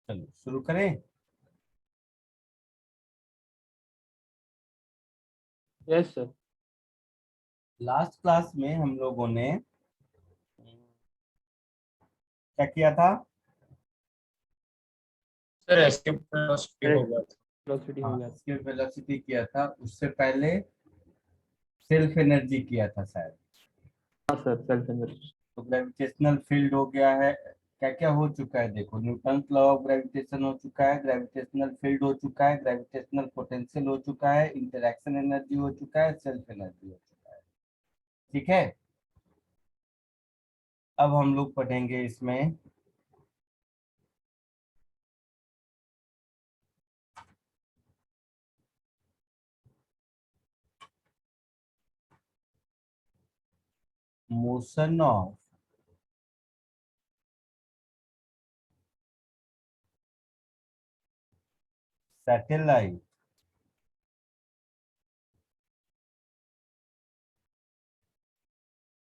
चलो शुरू करें। Yes sir. लास्ट क्लास में हम लोगों ने क्या किया था? सर एस्केप वेलोसिटी हो गया था। वेलोसिटी हो हाँ, गया था। एस्केप वेलोसिटी किया था। उससे पहले सेल्फ एनर्जी किया था शायद। हाँ सर, सेल्फ एनर्जी। तो ग्रेविटेशनल फील्ड हो गया है। क्या क्या हो चुका है देखो, न्यूटन लॉ ऑफ ग्रेविटेशन हो चुका है, ग्रेविटेशनल फील्ड हो चुका है, ग्रेविटेशनल पोटेंशियल हो चुका है, इंटरैक्शन एनर्जी हो चुका है, सेल्फ एनर्जी हो चुका है। ठीक है, अब हम लोग पढ़ेंगे इसमें motion of satellite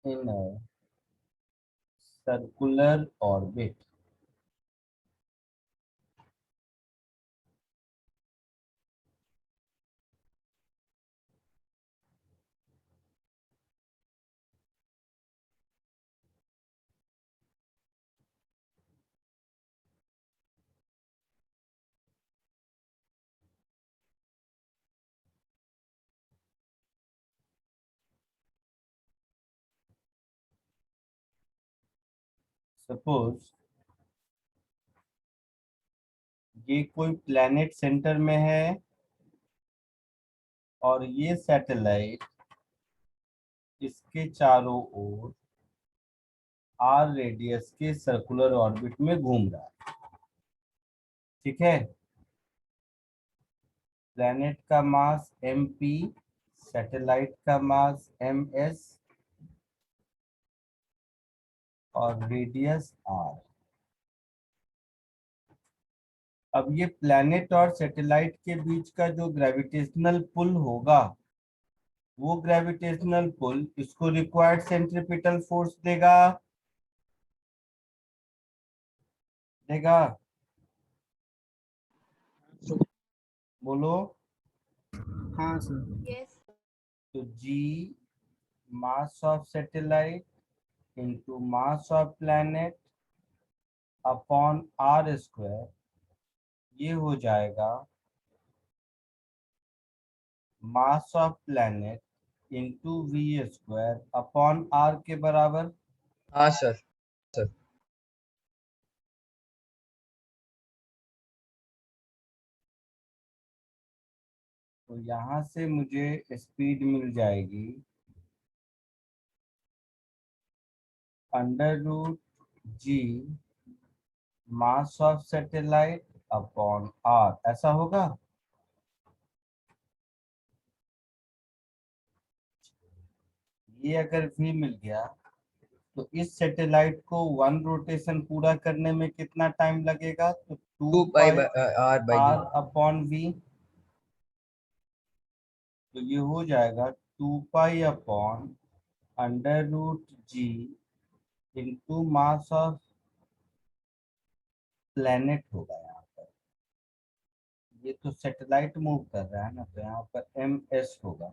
in circular orbit. Suppose ये कोई प्लेनेट सेंटर में है और ये सैटेलाइट इसके चारों ओर आर रेडियस के सर्कुलर ऑर्बिट में घूम रहा है। ठीक है, प्लेनेट का मास mp, सैटेलाइट का मास ms और रेडियस r। अब ये प्लेनेट और सैटेलाइट के बीच का जो ग्रेविटेशनल पुल होगा, वो ग्रेविटेशनल पुल इसको रिक्वायर्ड सेंट्रीपिटल फोर्स देगा। देगा, बोलो। हाँ सर। Yes. तो g mass of satellite into mass of planet upon R square, ये हो जाएगा mass of planet into V square upon R के बराबर। हाँ सर। तो यहाँ से मुझे स्पीड मिल जाएगी under root G mass of satellite upon R, ऐसा होगा। ये अगर v मिल गया तो इस सैटेलाइट को वन रोटेशन पूरा करने में कितना टाइम लगेगा? तो 2 पाई2 R by R upon V. तो ये हो जाएगा 2 pi upon under root G into mass of planet होगा यहाँ पर। ये तो सैटेलाइट मूव कर रहा है ना, तो यहाँ पर एम एस होगा।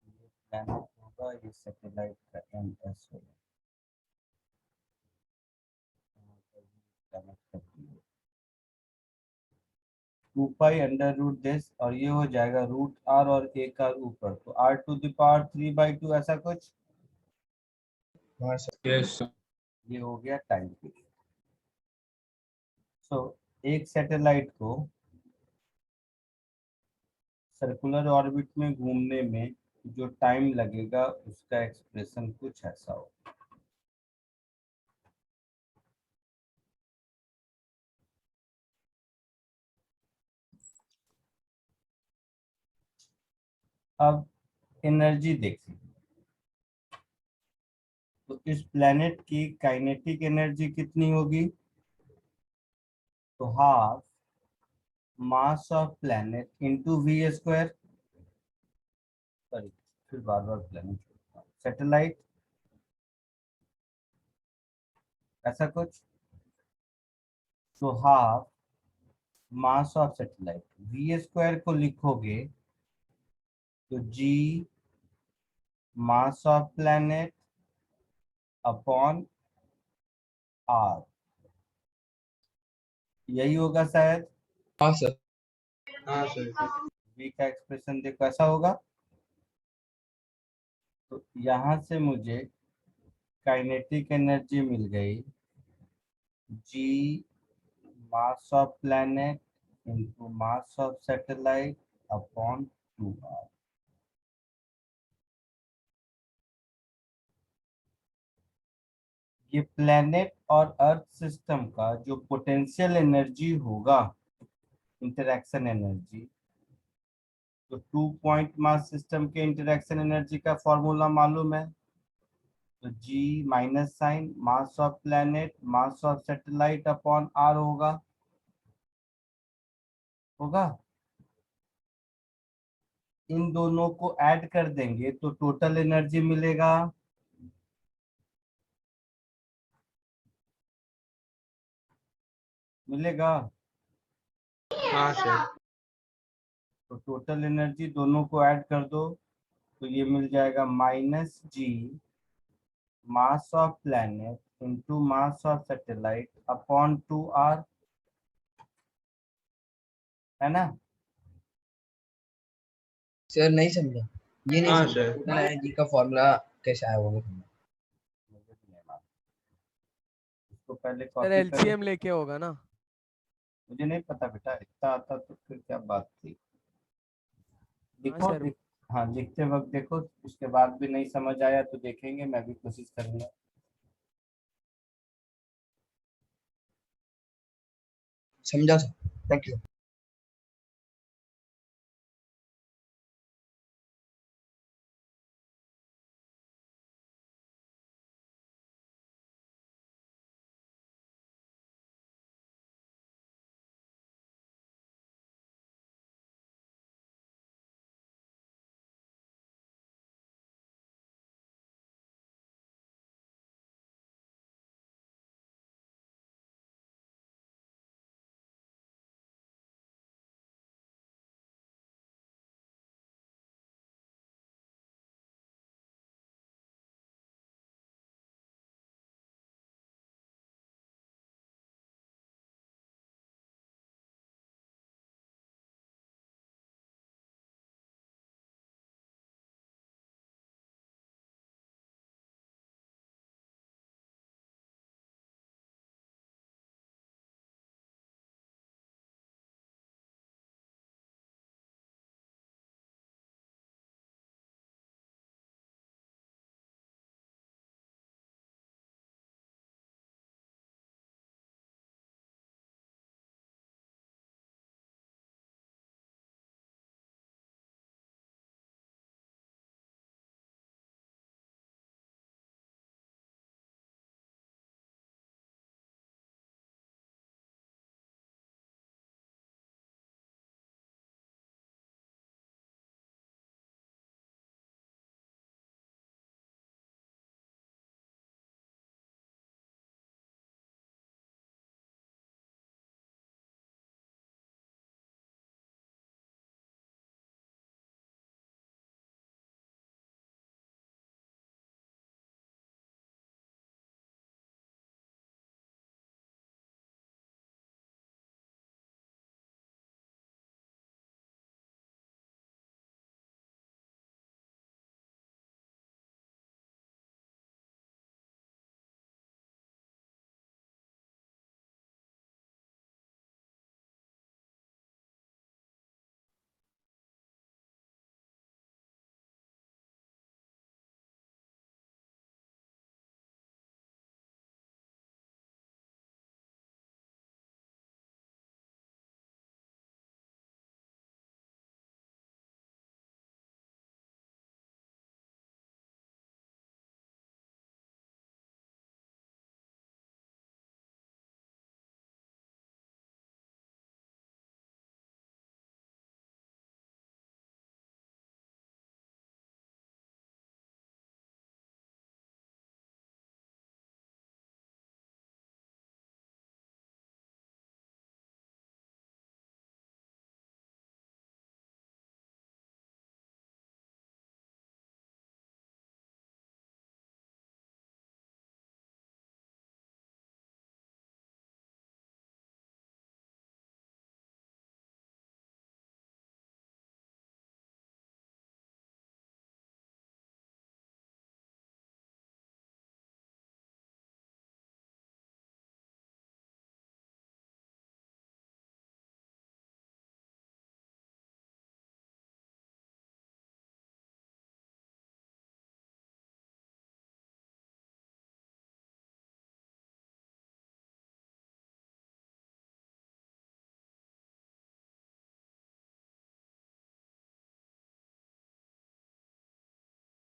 ये प्लेनेट होगा, ये सैटेलाइट का एम एस होगा। यहाँ पर भी connect कर दिए। 2 पाई अंडर रूट दिस, और ये हो जाएगा रूट आर और ए का ऊपर, तो r⁻³ ऐसा कुछ। हाँ सर। Yes sir. ये हो गया टाइम पीरियड। सो एक सैटेलाइट को सर्कुलर ऑर्बिट में घूमने में जो टाइम लगेगा उसका एक्सप्रेशन कुछ ऐसा हो। अब एनर्जी देखिए, तो इस प्लेनेट की काइनेटिक एनर्जी कितनी होगी? तो half mass of planet into V square. Sorry, फिर बार बार प्लेनेट सैटेलाइट ऐसा कुछ। तो half mass of satellite, V square को लिखोगे तो G mass of planet upon R, यही होगा शायद। हाँ सर। हाँ सर। वी का एक्सप्रेशन देखो ऐसा होगा। तो यहां से मुझे काइनेटिक एनर्जी मिल गई G mass of planet into mass of satellite upon 2r। ये प्लैनेट और अर्थ सिस्टम का जो पोटेंशियल एनर्जी होगा, इंटरैक्शन एनर्जी, तो 2 पॉइंट मास सिस्टम के इंटरैक्शन एनर्जी का फॉर्मूला मालूम है। तो G minus sign mass of planet mass of satellite upon R होगा। होगा। इन दोनों को ऐड कर देंगे तो टोटल एनर्जी मिलेगा। मिलेगा। हाँ सर। तो टोटल एनर्जी दोनों को ऐड कर दो तो ये मिल जाएगा minus G mass of planet into mass of satellite upon 2r, है ना। सर नहीं समझा, ये नहीं हाँ समझा सर। टोटल एनर्जी का फॉर्मूला कैसे आया होगा। मुझे भी नहीं मालूम। इसको पहले सर कॉपी करो। एलसीएम लेके होगा ना। मुझे नहीं पता बेटा, इतना आता तो फिर क्या बात थी। हाँ लिखो सर। हाँ लिखते वक्त देखो, उसके बाद भी नहीं समझ आया तो देखेंगे, मैं भी कोशिश करूंगा। समझा सर, थैंक यू।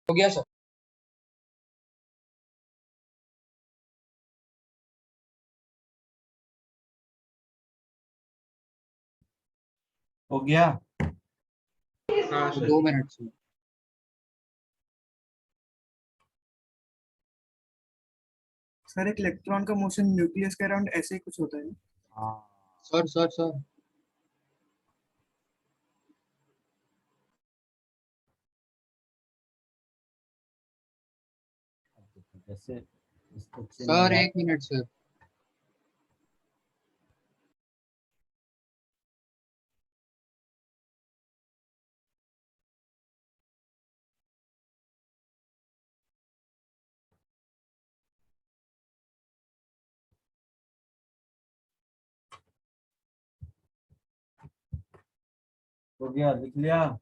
हो गया सर। हो गया। हाँ सर। 2 minute sir. सर एक इलेक्ट्रॉन का मोशन न्यूक्लियस के अराउंड ऐसे ही कुछ होता है ना? हाँ सर सर सर जैसे इसको चिन्ह सर लगा 1 मिनट सर। हो गया, लिख लिया।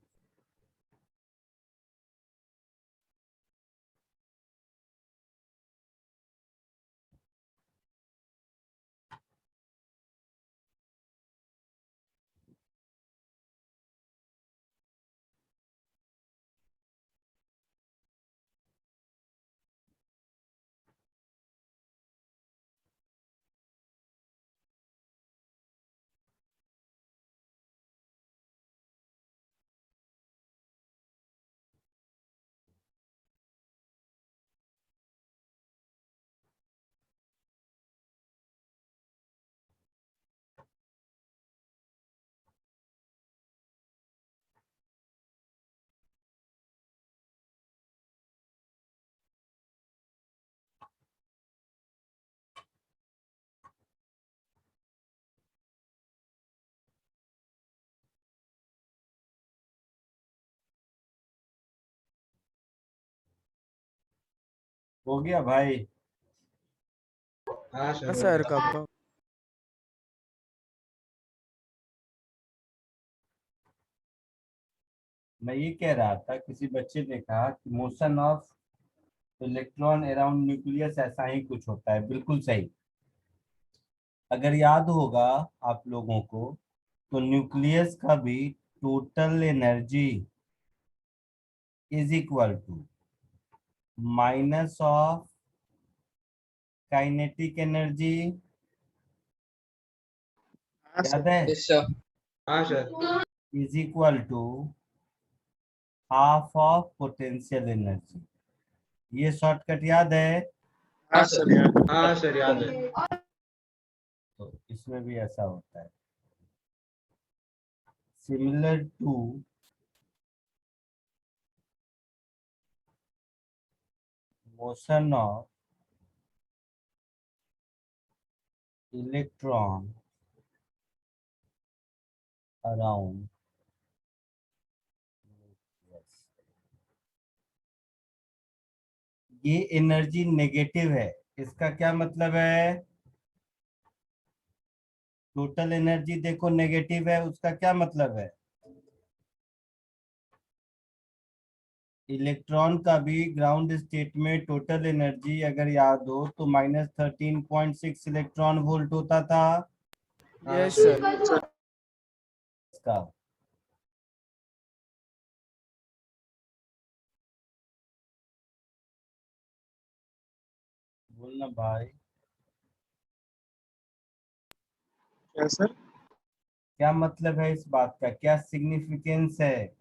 हो गया भाई। हाँ हाँ सर। सर कब का। मैं ये कह रहा था, किसी बच्चे ने कहा कि motion of electron around nucleus ऐसा ही कुछ होता है। बिल्कुल सही। अगर याद होगा आप लोगों को, तो न्यूक्लियस का भी total energy is equal to minus of kinetic energy. हाँ याद सर। है? Yes sir. हाँ sir. Is equal to half of potential energy. ये शॉर्टकट याद है? हाँ हाँ सर। सर यार। हाँ सर याद है। तो इसमें भी ऐसा होता है। Similar to motion of electron around, ये एनर्जी नेगेटिव है। इसका क्या मतलब है? टोटल एनर्जी देखो नेगेटिव है, उसका क्या मतलब है? इलेक्ट्रॉन का भी ग्राउंड स्टेट में टोटल एनर्जी अगर याद हो तो -13.6 इलेक्ट्रॉन वोल्ट होता था। Yes sir. सर इसका बोलना भाई, क्या सर? क्या मतलब है इस बात का, क्या सिग्निफिकेंस है?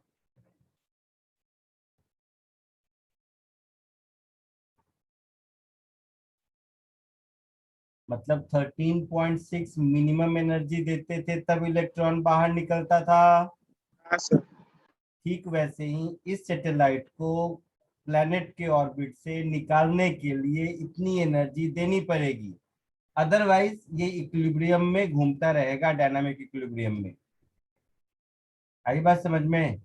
मतलब 13.6 मिनिमम एनर्जी देते थे तब इलेक्ट्रॉन बाहर निकलता था। हाँ सर। ठीक वैसे ही इस सैटेलाइट को प्लैनेट के ऑर्बिट से निकालने के लिए इतनी एनर्जी देनी पड़ेगी, अदरवाइज ये इक्विलिब्रियम में घूमता रहेगा, डायनामिक इक्विलिब्रियम में। आई बात समझ में?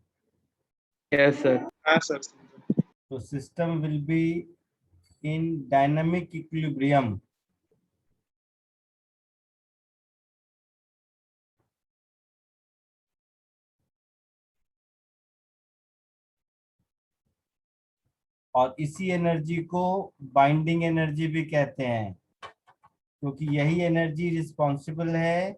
Yes sir. हाँ सर। तो system will be in dynamic equilibrium. और इसी एनर्जी को बाइंडिंग एनर्जी भी कहते हैं, क्योंकि यही एनर्जी रिस्पॉन्सिबल है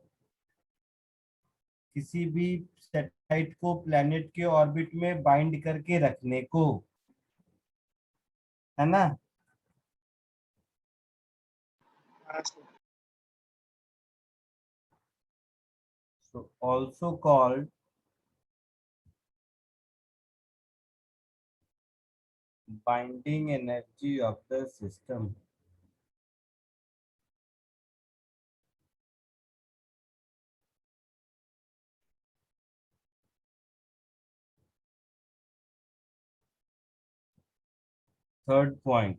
किसी भी सैटेलाइट को प्लैनेट के ऑर्बिट में बाइंड करके रखने को। है ना? हाँ sir. So also called binding energy of the system. Third point,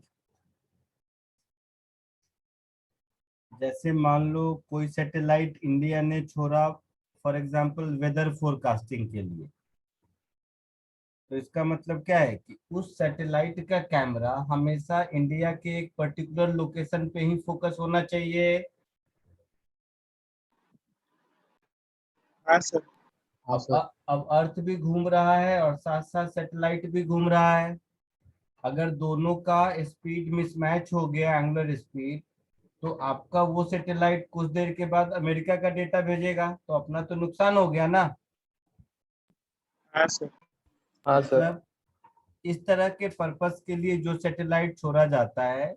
जैसे मान लो कोई सैटेलाइट इंडिया ने छोड़ा फॉर एग्जांपल वेदर फोरकास्टिंग के लिए, तो इसका मतलब क्या है कि उस सैटेलाइट का कैमरा हमेशा इंडिया के एक पर्टिकुलर लोकेशन पे ही फोकस होना चाहिए। हाँ सर। अब अर्थ भी घूम रहा है और साथ साथ सैटेलाइट भी घूम रहा है। अगर दोनों का स्पीड मिसमैच हो गया, एंगुलर स्पीड, तो आपका वो सैटेलाइट कुछ देर के बाद अमेरिका का डेटा भेजेगा, तो अपना तो नुकसान हो गया ना। हाँ सर। हाँ सर। मतलब इस तरह के पर्पस के लिए जो सैटेलाइट छोड़ा जाता है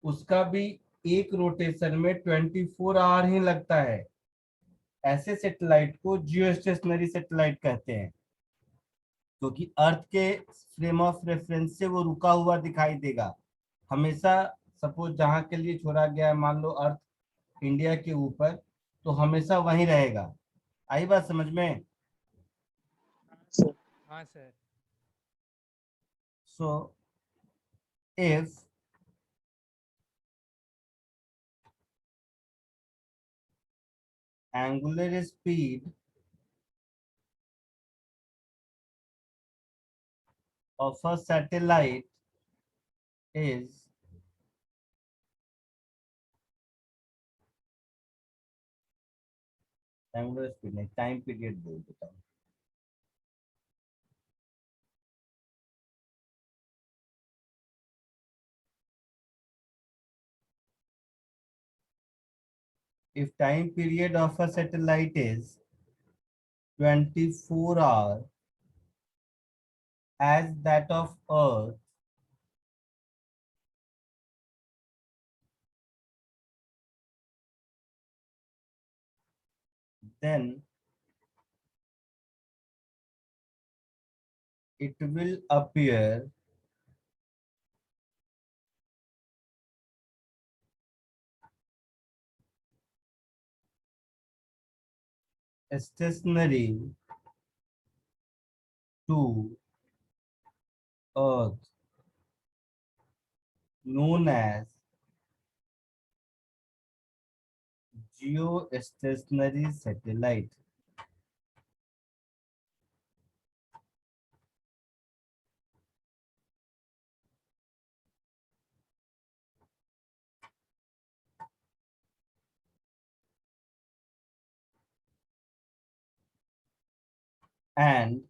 उसका भी एक रोटेशन में 24 आवर ही लगता है। ऐसे सैटेलाइट को जियो स्टेशनरी सैटेलाइट कहते हैं, क्योंकि अर्थ के फ्रेम ऑफ रेफरेंस से वो रुका हुआ दिखाई देगा हमेशा। सपोज जहां के लिए छोड़ा गया है, मान लो अर्थ इंडिया के ऊपर, तो हमेशा वहीं रहेगा। आई बात समझ में? सर। हाँ sir. So if angular speed of a satellite is angular speed नहीं, टाइम पीरियड बोल देता हूँ। If time period of a satellite is 24 hours as that of Earth, then it will appear stationary to Earth, known as geostationary satellite. And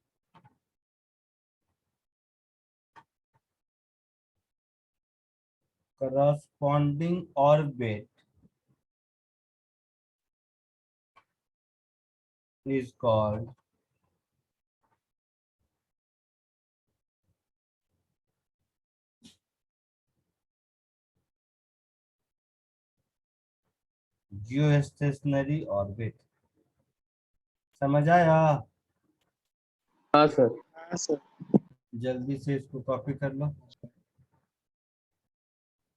corresponding orbit is called geostationary orbit। समझ आया? हाँ sir. हाँ sir. जल्दी से इसको copy कर लो,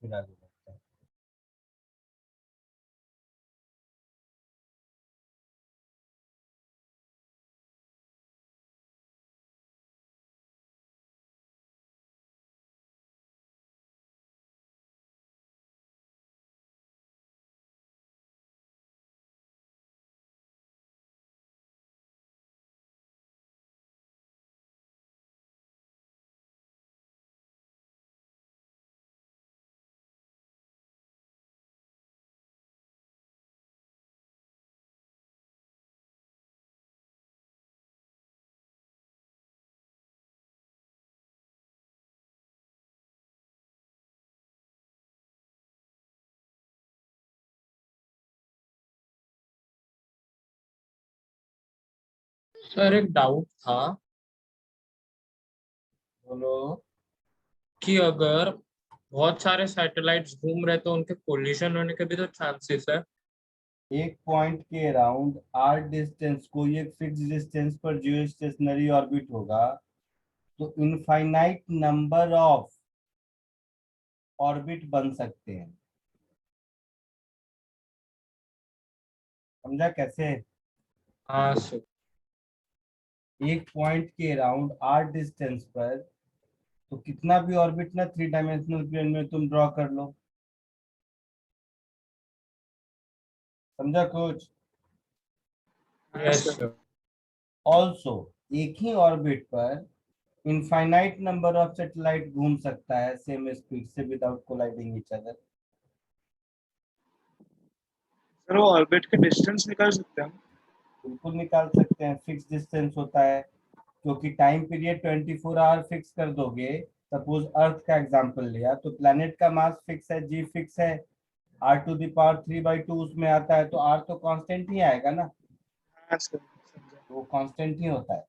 फिर आगे बढ़ते हैं। सर एक डाउट था बोलो। कि अगर बहुत सारे सैटेलाइट्स घूम रहे तो उनके कोलिजन होने के भी तो चांसेस है। एक पॉइंट के अराउंड आर डिस्टेंस, कोई एक फिक्स डिस्टेंस पर जियो स्टेशनरी ऑर्बिट होगा तो इनफाइनाइट नंबर ऑफ ऑर्बिट बन सकते हैं। समझा कैसे? हाँ सर। एक पॉइंट के अराउंड आर डिस्टेंस पर तो कितना भी ऑर्बिट ना 3 डायमेंशनल प्लेन में तुम ड्रॉ कर लो। समझा कुछ? Yes sir. ऑल्सो एक ही ऑर्बिट पर इनफाइनाइट नंबर ऑफ सैटेलाइट घूम सकता है सेम स्पीड से without colliding each other. Sir वो ऑर्बिट के डिस्टेंस निकाल सकते हैं हम? बिल्कुल निकाल सकते हैं, फिक्स डिस्टेंस होता है क्योंकि टाइम पीरियड 24 आवर फिक्स कर दोगे। सपोज अर्थ का एग्जांपल लिया तो प्लैनेट का मास फिक्स है, जी फिक्स है, r⁻³ उसमें आता है तो r तो कांस्टेंट ही आएगा ना, हाँ सर, समझा। वो कांस्टेंट ही होता है।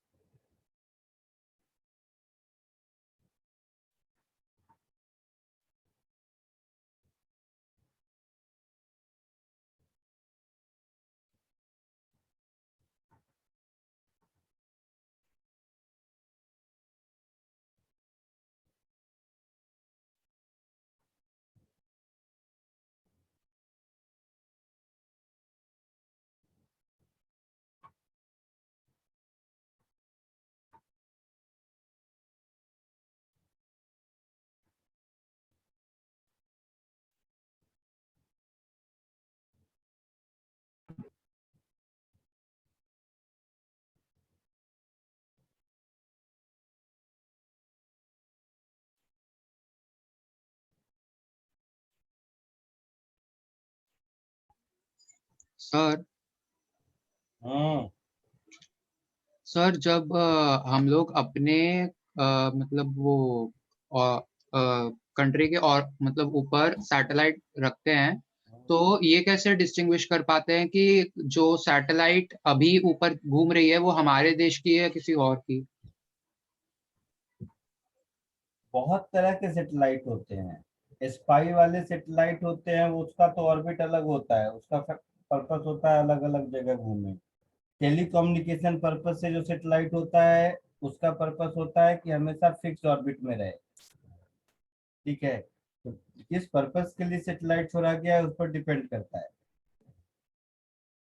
सर हम्म। सर जब हम लोग अपने मतलब वो कंट्री के और मतलब ऊपर सैटेलाइट रखते हैं तो ये कैसे डिस्टिंग्विश कर पाते हैं कि जो सैटेलाइट अभी ऊपर घूम रही है वो हमारे देश की है या किसी और की? बहुत तरह के सैटेलाइट होते हैं। स्पाई वाले सैटेलाइट होते हैं, उसका तो ऑर्बिट अलग होता है, उसका पर्पस होता है अलग अलग जगह घूमे। टेलीकम्युनिकेशन पर्पस से जो सैटेलाइट होता है उसका पर्पस होता है कि हमेशा फिक्स ऑर्बिट में रहे। ठीक है, तो किस पर्पस के लिए सैटेलाइट छोड़ा गया है उस पर डिपेंड करता है।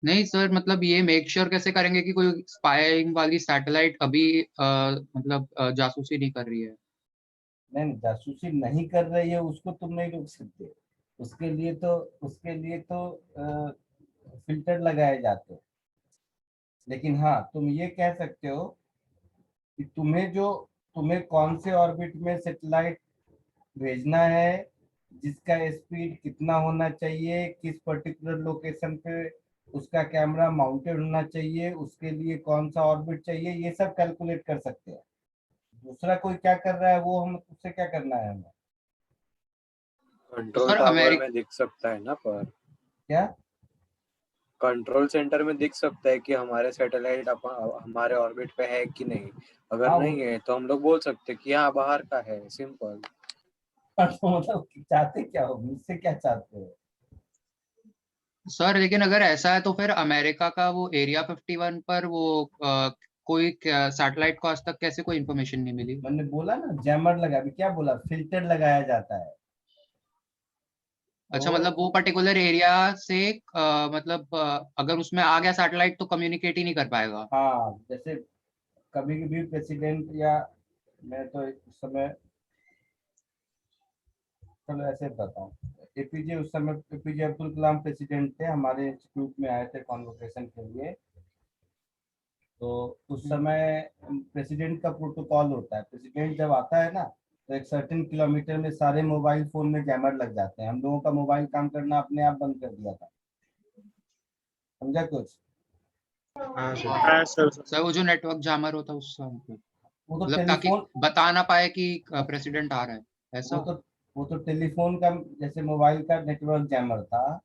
नहीं सर, मतलब ये मेक श्योर कैसे करेंगे कि कोई स्पाइंग वाली सैटेलाइट अभी मतलब जासूसी नहीं कर रही है? नहीं, जासूसी नहीं कर रही है उसको तुम नहीं रोक सकते। उसके लिए तो फिल्टर लगाए जाते हैं। लेकिन हाँ, तुम ये कह सकते हो कि तुम्हें कौन से ऑर्बिट में सैटेलाइट भेजना है, जिसका स्पीड कितना होना चाहिए, किस पर्टिकुलर लोकेशन पे उसका कैमरा माउंटेड होना चाहिए, उसके लिए कौन सा ऑर्बिट चाहिए, ये सब कैलकुलेट कर सकते हैं। दूसरा कोई क्या कर रहा है वो हम उससे क्या करना है हमें? कंट्रोल सर टावर में दिख सकता है ना, पर क्या? कंट्रोल सेंटर में दिख सकता है कि हमारे सैटेलाइट हमारे ऑर्बिट पे है कि नहीं। अगर हाँ, नहीं है तो हम लोग बोल सकते हैं कि हाँ बाहर का है, सिंपल। तो मतलब चाहते क्या हो, मुझसे क्या चाहते हो? सर लेकिन अगर ऐसा है तो फिर अमेरिका का वो एरिया 51 पर वो कोई सैटेलाइट को आज तक कैसे कोई इन्फॉर्मेशन नहीं मिली? मैंने बोला ना, जैमर लगा, अभी क्या बोला, फिल्टर लगाया जाता है। अच्छा, तो मतलब वो पर्टिकुलर एरिया से मतलब अगर उसमें आ गया सैटेलाइट तो कम्युनिकेट ही नहीं कर पाएगा? हाँ, जैसे कभी कभी प्रेसिडेंट या, मैं तो उस समय, चलो ऐसे बताता हूँ। एपीजे, उस समय एपीजे अब्दुल कलाम प्रेसिडेंट थे, हमारे इंस्टीट्यूट में आए थे कॉन्वोकेशन के लिए। तो उस समय प्रेसिडेंट का प्रोटोकॉल होता है, प्रेसिडेंट जब आता है ना तो एक सर्टेन किलोमीटर में सारे मोबाइल फोन में जैमर लग जाते हैं। हम लोगों का मोबाइल काम करना अपने आप बंद कर दिया था। समझा कुछ? हाँ सर, सर वो जो नेटवर्क जैमर होता है उसका वो तो मतलब ताकि टेलीफोन बता ना पाए कि प्रेसिडेंट आ रहा है, वो ऐसा? तो वो तो टेलीफोन का जैसे मोबाइल का नेटवर्क जैमर था,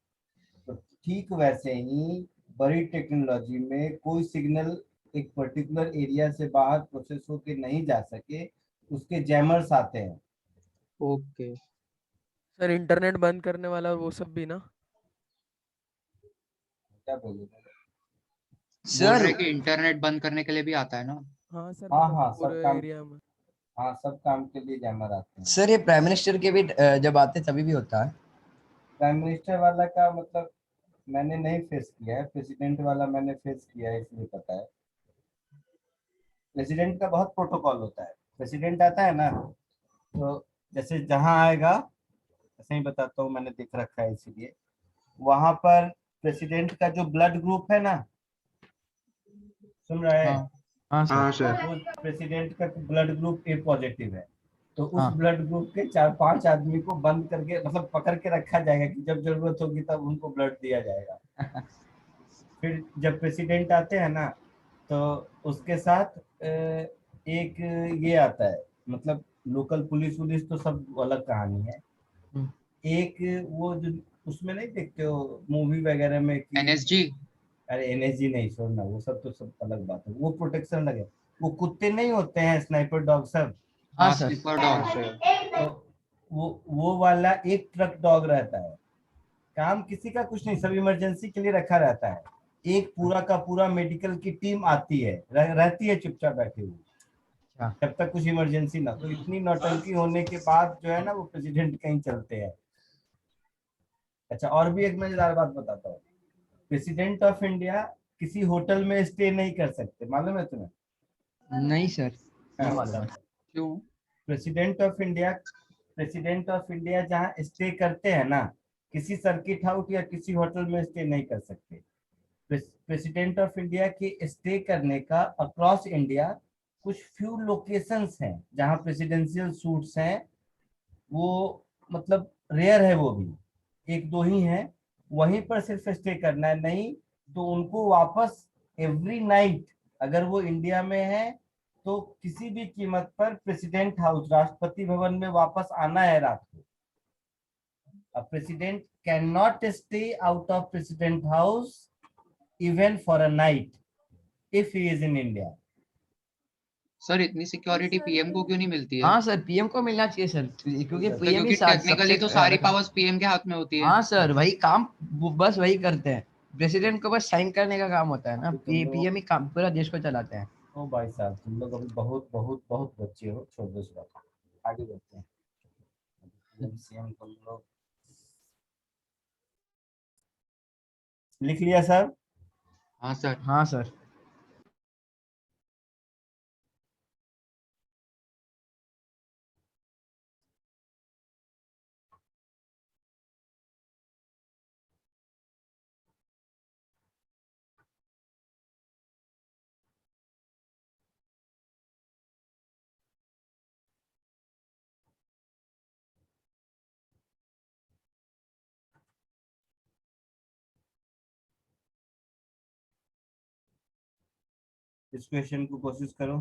तो ठीक वैसे ही बड़ी टेक्नोलॉजी में कोई सिग्नल एक पर्टिकुलर एरिया से बाहर प्रोसेस होके नहीं जा सके, उसके जैमर्स आते हैं। ओके। सर इंटरनेट बंद करने वाला वो सब भी ना? क्या बोले? बोल सर रहे कि इंटरनेट बंद करने के लिए भी आता है ना। हाँ सर, हाँ मतलब हाँ, सब पूरे काम, एरिया में। हाँ सब काम के लिए जैमर आते हैं। सर ये प्राइम मिनिस्टर के भी जब आते हैं तभी भी होता है। प्राइम मिनिस्टर वाला का मतलब मैंने नहीं फेस किया है, प्रेसिडेंट वाला मैंने फेस किया है, इसलिए पता है। प्रेसिडेंट का बहुत प्रोटोकॉल होता है। प्रेसिडेंट आता है ना, तो जैसे जहाँ आएगा, ऐसे ही बताता हूँ, मैंने देख रखा है इसीलिए। वहां पर प्रेसिडेंट का जो ब्लड ग्रुप है ना, सुन रहा है? हाँ हाँ सर। वो प्रेसिडेंट का ब्लड ग्रुप ए पॉजिटिव है, तो उस हाँ। ब्लड ग्रुप के 4-5 आदमी को बंद करके, मतलब पकड़ के रखा जाएगा कि जब जरूरत होगी तब उनको ब्लड दिया जाएगा। फिर जब प्रेसिडेंट आते हैं ना, तो उसके साथ एक ये आता है, मतलब लोकल पुलिस वुलिस तो सब अलग कहानी है। हम्म। एक वो जो उसमें नहीं देखते हो मूवी वगैरह में कि, एनएसजी। अरे एनएसजी नहीं, छोड़ना, वो सब तो सब अलग बात है, वो प्रोटेक्शन लगे। वो कुत्ते नहीं होते हैं स्नाइपर डॉग सब, हाँ हाँ सर। स्लीपर डॉग से। तो वो वाला एक ट्रक डॉग रहता है। काम किसी का कुछ नहीं, सब इमरजेंसी के लिए रखा रहता है। एक पूरा का पूरा मेडिकल की टीम आती है, रहती है चुपचाप बैठी हुई, अच्छा। जब तक कुछ इमरजेंसी ना। तो इतनी नौटंकी होने के बाद जो है ना, वो प्रेसिडेंट कहीं चलते हैं। अच्छा, और भी एक मजेदार बात बताता हूँ। प्रेसिडेंट ऑफ इंडिया किसी होटल में स्टे नहीं कर सकते, मालूम है तुम्हें? नहीं सर, नहीं हाँ, मालूम है। बताता हूँ। क्यों? President of India president of India जहाँ स्टे करते हैं ना, किसी सर्किट हाउस या किसी होटल में स्टे नहीं कर सकते। प्रेसिडेंट ऑफ इंडिया के स्टे करने का अक्रॉस इंडिया कुछ फ्यू लोकेशंस हैं जहाँ प्रेसिडेंशियल सूट्स हैं। वो मतलब रेयर है, वो भी एक दो ही हैं। वहीं पर सिर्फ स्टे करना है, नहीं तो उनको वापस एवरी नाइट, अगर वो इंडिया में है तो किसी भी कीमत पर प्रेसिडेंट हाउस, राष्ट्रपति भवन में वापस आना है रात को। A president cannot stay out of president house even for a night if he is in India. Sir इतनी सिक्योरिटी पीएम को क्यों नहीं मिलती है? हाँ सर, पीएम को मिलना चाहिए सर, क्योंकि तो पीएम ही क्योंकि टेक्निकली सबसे तो सारी पावर्स पीएम के हाथ में होती है। हाँ सर, वही काम बस वही करते हैं। प्रेसिडेंट को बस साइन करने का काम होता है ना, पीएम ही काम पूरा देश को चलाते हैं। ओ भाई साहब, तुम लोग अभी बहुत बहुत बहुत बच्चे हो, छोड़ दो इस बात को, आगे बढ़ते हैं। सीएम तुम लोग लिख लिया सर? हाँ सर। हाँ सर। इस क्वेश्चन को कोशिश करो।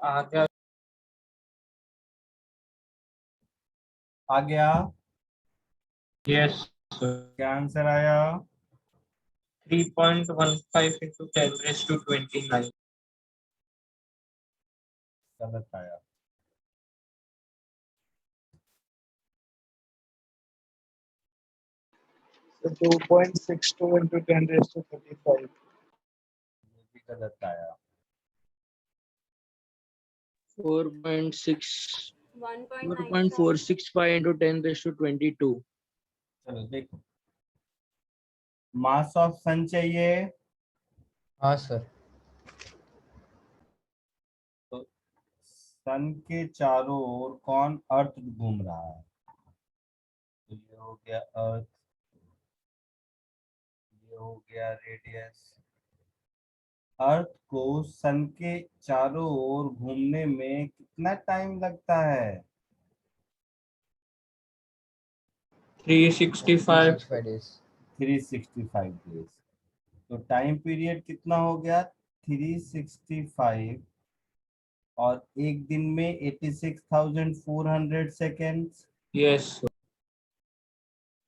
आगे आ गया? यस सर, क्या आंसर आया? 3.15 into 10 raised to 29. गलत आया। So 2.62 into 10 raised to 35. ये भी गलत आया। 4.465 into 10 raised to 22. चलो देखो, मास ऑफ सन चाहिए, हाँ सर। तो सन के चारों ओर कौन अर्थ घूम रहा है? तो ये हो गया अर्थ, ये हो गया रेडियस। अर्थ को सन के चारों ओर घूमने में कितना टाइम लगता है? 365. 365 days। 365 डेज। तो टाइम पीरियड कितना हो गया? 365 और एक दिन में 86,400 सेकेंड्स। यस सर,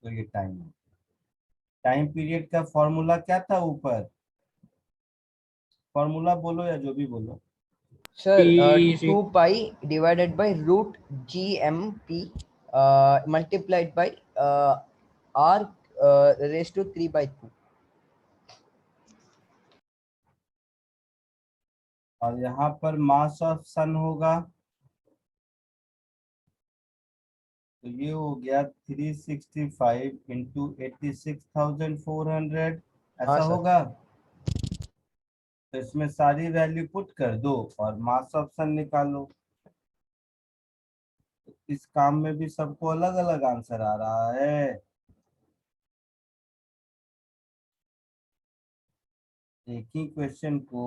तो ये टाइम है। टाइम पीरियड का फॉर्मूला क्या था ऊपर? फॉर्मूला बोलो या जो भी बोलो। Sir T- 2 pi divided by root GMP multiplied by R raise to 3/2। और यहाँ पर मास ऑफ सन होगा, तो ये हो गया 365 इंटू 86,400। हाँ ऐसा सर। होगा। तो इसमें सारी वैल्यू पुट कर दो और मास ऑफ सन निकालो। इस काम में भी सबको अलग अलग आंसर आ रहा है। एक ही क्वेश्चन को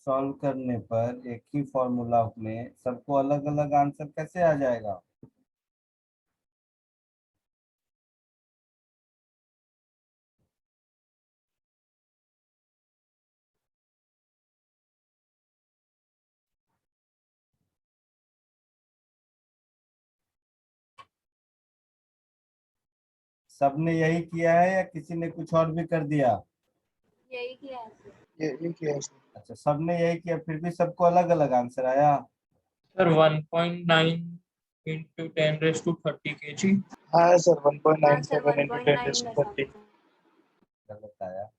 सॉल्व करने पर एक ही फॉर्मूला में सबको अलग अलग आंसर कैसे आ जाएगा? सबने यही किया है या किसी ने कुछ और भी कर दिया? यही किया है सर। ये क्या है सर? अच्छा, सबने यही किया, फिर भी सबको अलग अलग आंसर आया। Sir 1.9 into 10 raised to 30 kg. हाँ सर, हाँ सर 1.97 into 10 1.9 raised to ऐसा 30. कुछ है। गलत आया।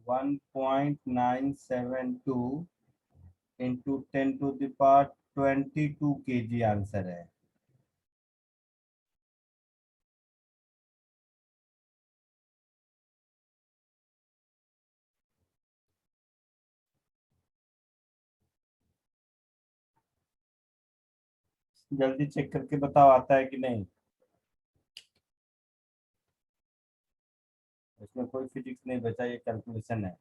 1.972 into 10 to the power 22 kg answer है। जल्दी चेक करके बताओ आता है कि नहीं। इसमें कोई फिजिक्स नहीं बचा, ये कैलकुलेशन है।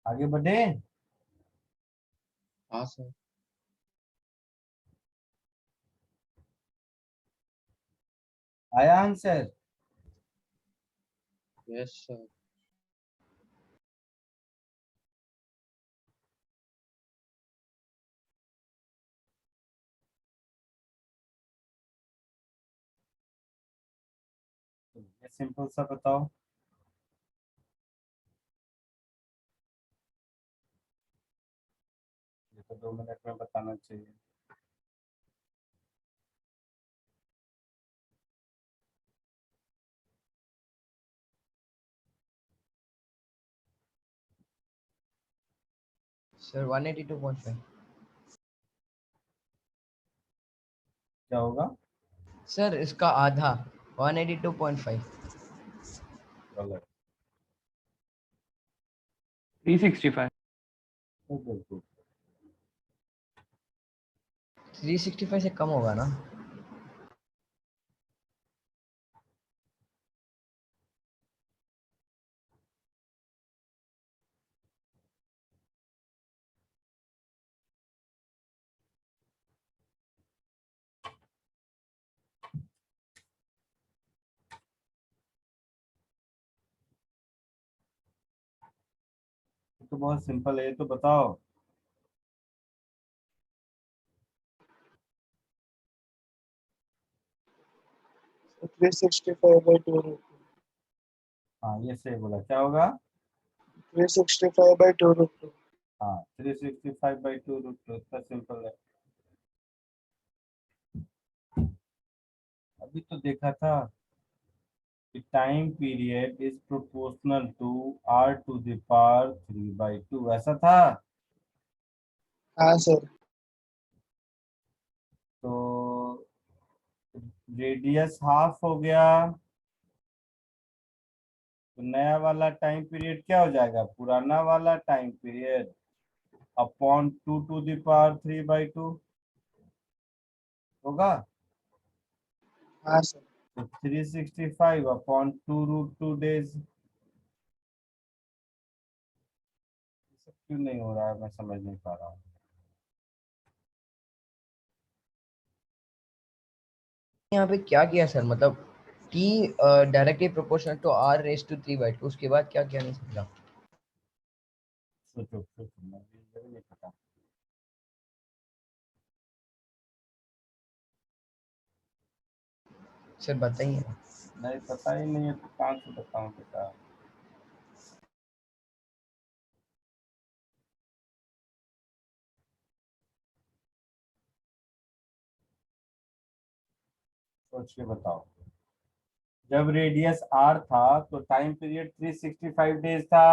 आगे बढ़े। हाँ सर। आया आंसर? Yes sir. ये सिंपल सा बताओ। ये तो 2 मिनट में बताना चाहिए। सर 182.5। क्या होगा? सर इसका आधा 182.5। गलत। 365। बिल्कुल। 365 से कम होगा ना? ये तो बहुत सिंपल है, ये तो बताओ। So 365 by 2 root 2. हाँ ये सही बोला। क्या होगा? 365 by 2 root 2. हाँ 365/2√2। इतना सिंपल है। अभी तो देखा था कि time period is proportional to r⁵ ऐसा था। हाँ सर। तो रेडियस हाफ हो गया, तो नया वाला टाइम पीरियड क्या हो जाएगा? पुराना वाला टाइम पीरियड अपॉन 2⁵ होगा। हाँ सर। तो 365/2√2 डेज। सब क्यों नहीं हो रहा है, मैं समझ नहीं पा रहा हूँ। यहाँ पे क्या किया सर, मतलब t directly proportional to r⁵3/2, उसके बाद क्या किया नहीं समझा। सोचो सोचो, मुझे नहीं पता। सर बताइए। नहीं पता ही नहीं है तो कहाँ से बताऊँ बेटा। सोच के बताओ। जब रेडियस r था तो टाइम पीरियड 365 डेज था।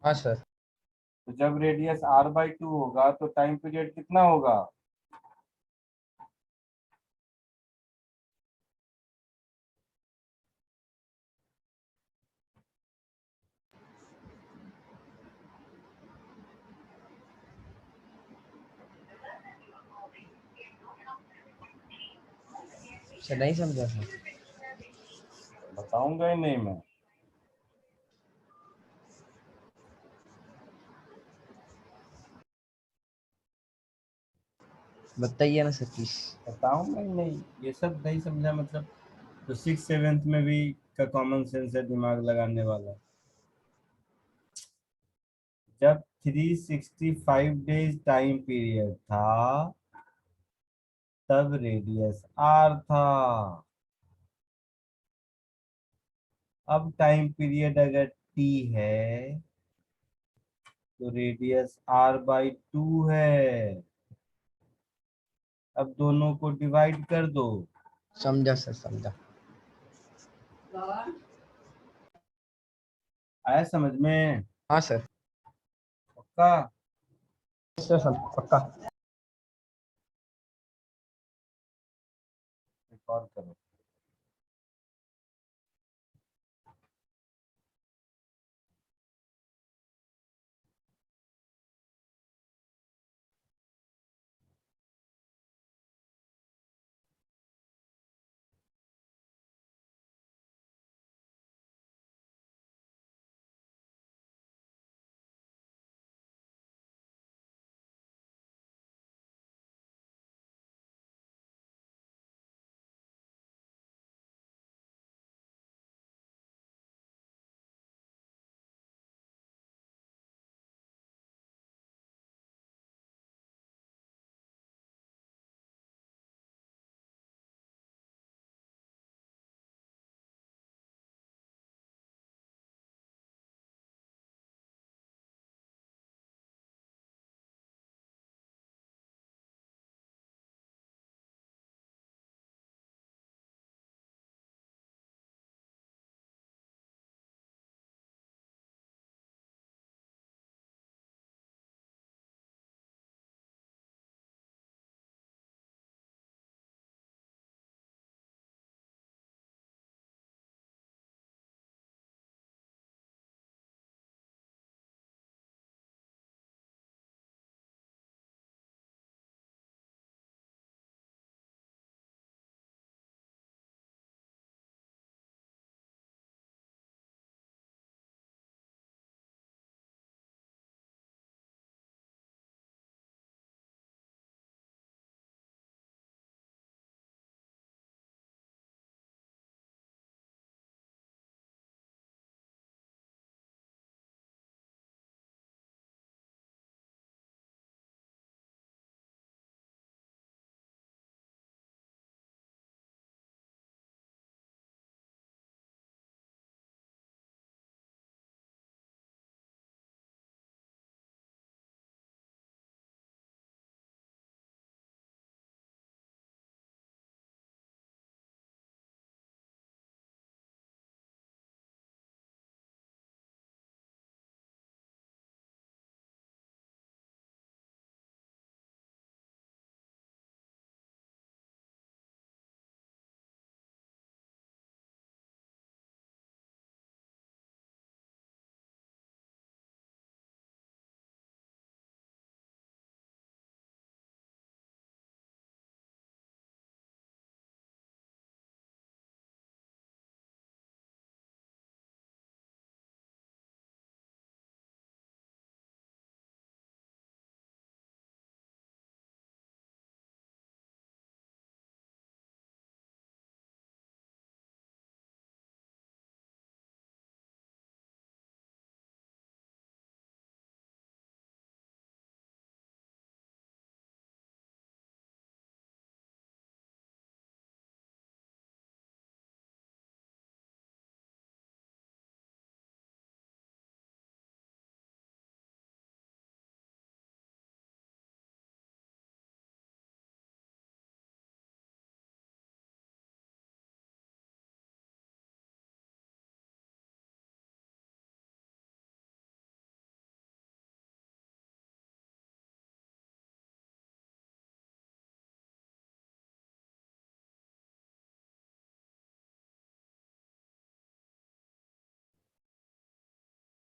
हाँ सर। तो जब रेडियस r/2 होगा तो टाइम पीरियड कितना होगा? सर नहीं समझा सर। बताऊंगा ही नहीं मैं। बताइए ना सर प्लीज। बताऊंगा ही नहीं, ये सब नहीं समझा मतलब। तो 6th 7th में भी का कॉमन सेंस है, दिमाग लगाने वाला। जब 365 डेज टाइम पीरियड था तब रेडियस r था। अब टाइम पीरियड अगर t है तो रेडियस r/2 है। अब दोनों को डिवाइड कर दो। समझा सर समझा। आया समझ में? हाँ सर। पक्का? सर पक्का। एक और करो।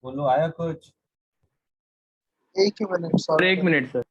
बोलो आया कुछ? एक ही मिनट सर सॉल्व एक मिनट सर।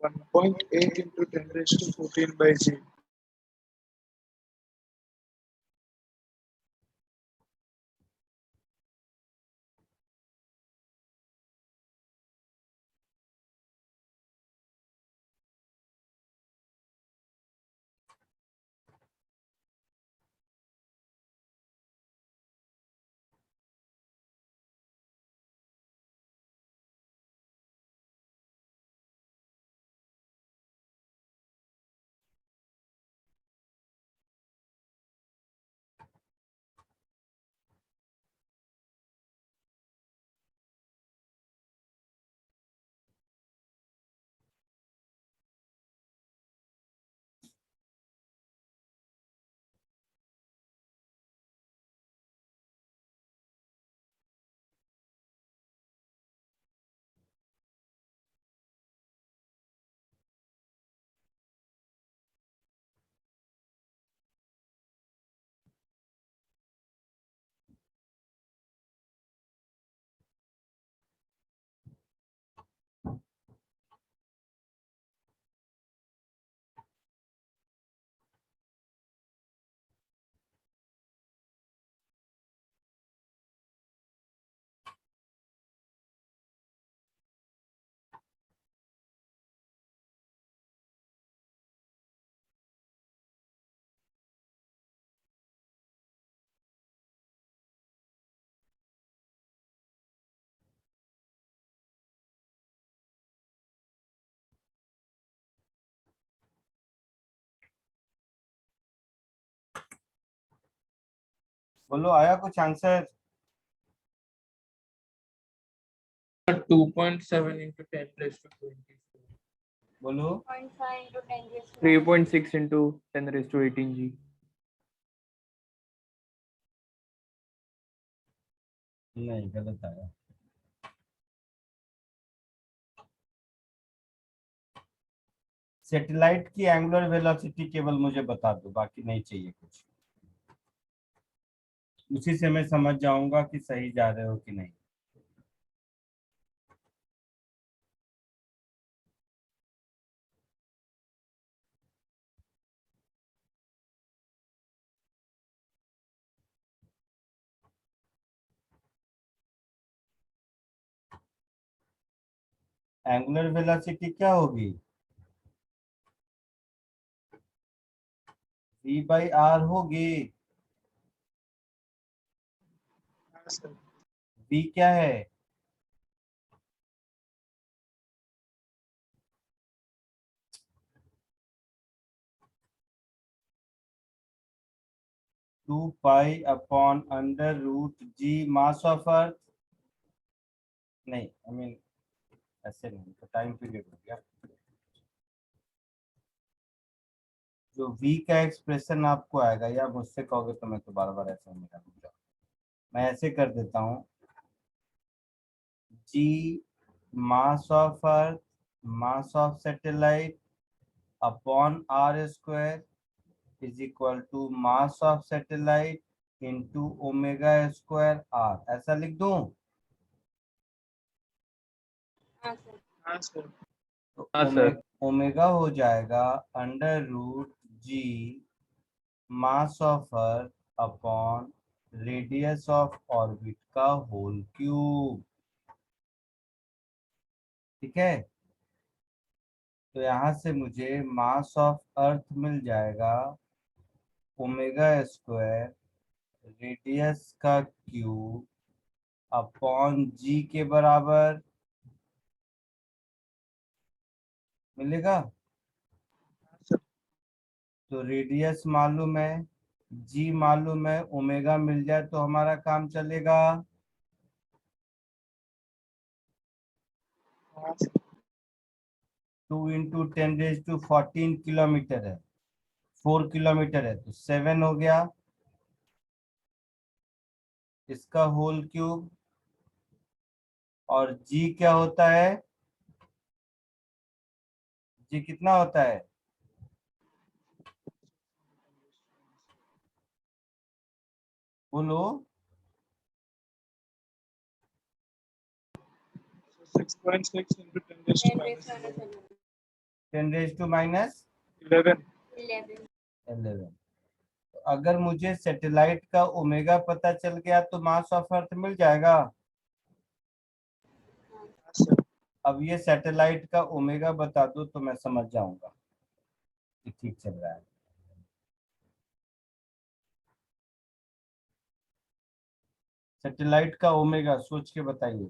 कर 1.8 into 10 raised to 14 by g. बोलो आया कुछ आंसर? 2.7 into 10 raised to 24. बोलो 0.5 into 10 raised to 3.6 into 10 raised to 18 g. नहीं, गलत आया। सैटेलाइट की एंगुलर वेलोसिटी केवल मुझे बता दो, बाकी नहीं चाहिए कुछ। उसी से मैं समझ जाऊंगा कि सही जा रहे हो कि नहीं। एंगुलर वेलोसिटी क्या होगी? v/r होगी। v क्या है? Two pi upon under root G mass of earth. नहीं, आई मीन ऐसे नहीं, तो टाइम पीरियड हो गया। जो v का एक्सप्रेशन आपको आएगा, या मुझसे कहोगे तो मैं तो बार बार ऐसे नहीं करूंगा, मैं ऐसे कर देता हूँ। G mass of Earth, mass of satellite upon R square is equal to mass of satellite into omega square R. ऐसा लिख दूं? हाँ सर। हाँ सर। तो हाँ सर। ओमेगा हो जाएगा √G mass of earth upon radius of orbit का होल क्यूब। ठीक है, तो यहां से मुझे मास ऑफ अर्थ मिल जाएगा ओमेगा स्क्वायर रेडियस का क्यूब अपॉन जी के बराबर मिलेगा। तो रेडियस मालूम है, जी मालूम है, ओमेगा मिल जाए तो हमारा काम चलेगा। हाँ सर। 2 × 10⁻14 किलोमीटर है, 4 किलोमीटर है तो 7 हो गया इसका होल क्यूब। और जी क्या होता है? जी कितना होता है? बोलो। 6.6 into 10 raised to 10 minus raised to 10⁻⁻11। 11. 11। तो अगर मुझे सैटेलाइट का ओमेगा पता चल गया तो मास ऑफ अर्थ मिल जाएगा। हाँ सर। अब ये सैटेलाइट का ओमेगा बता दो तो मैं समझ जाऊंगा कि ठीक चल रहा है। सैटेलाइट का ओमेगा सोच के बताइए।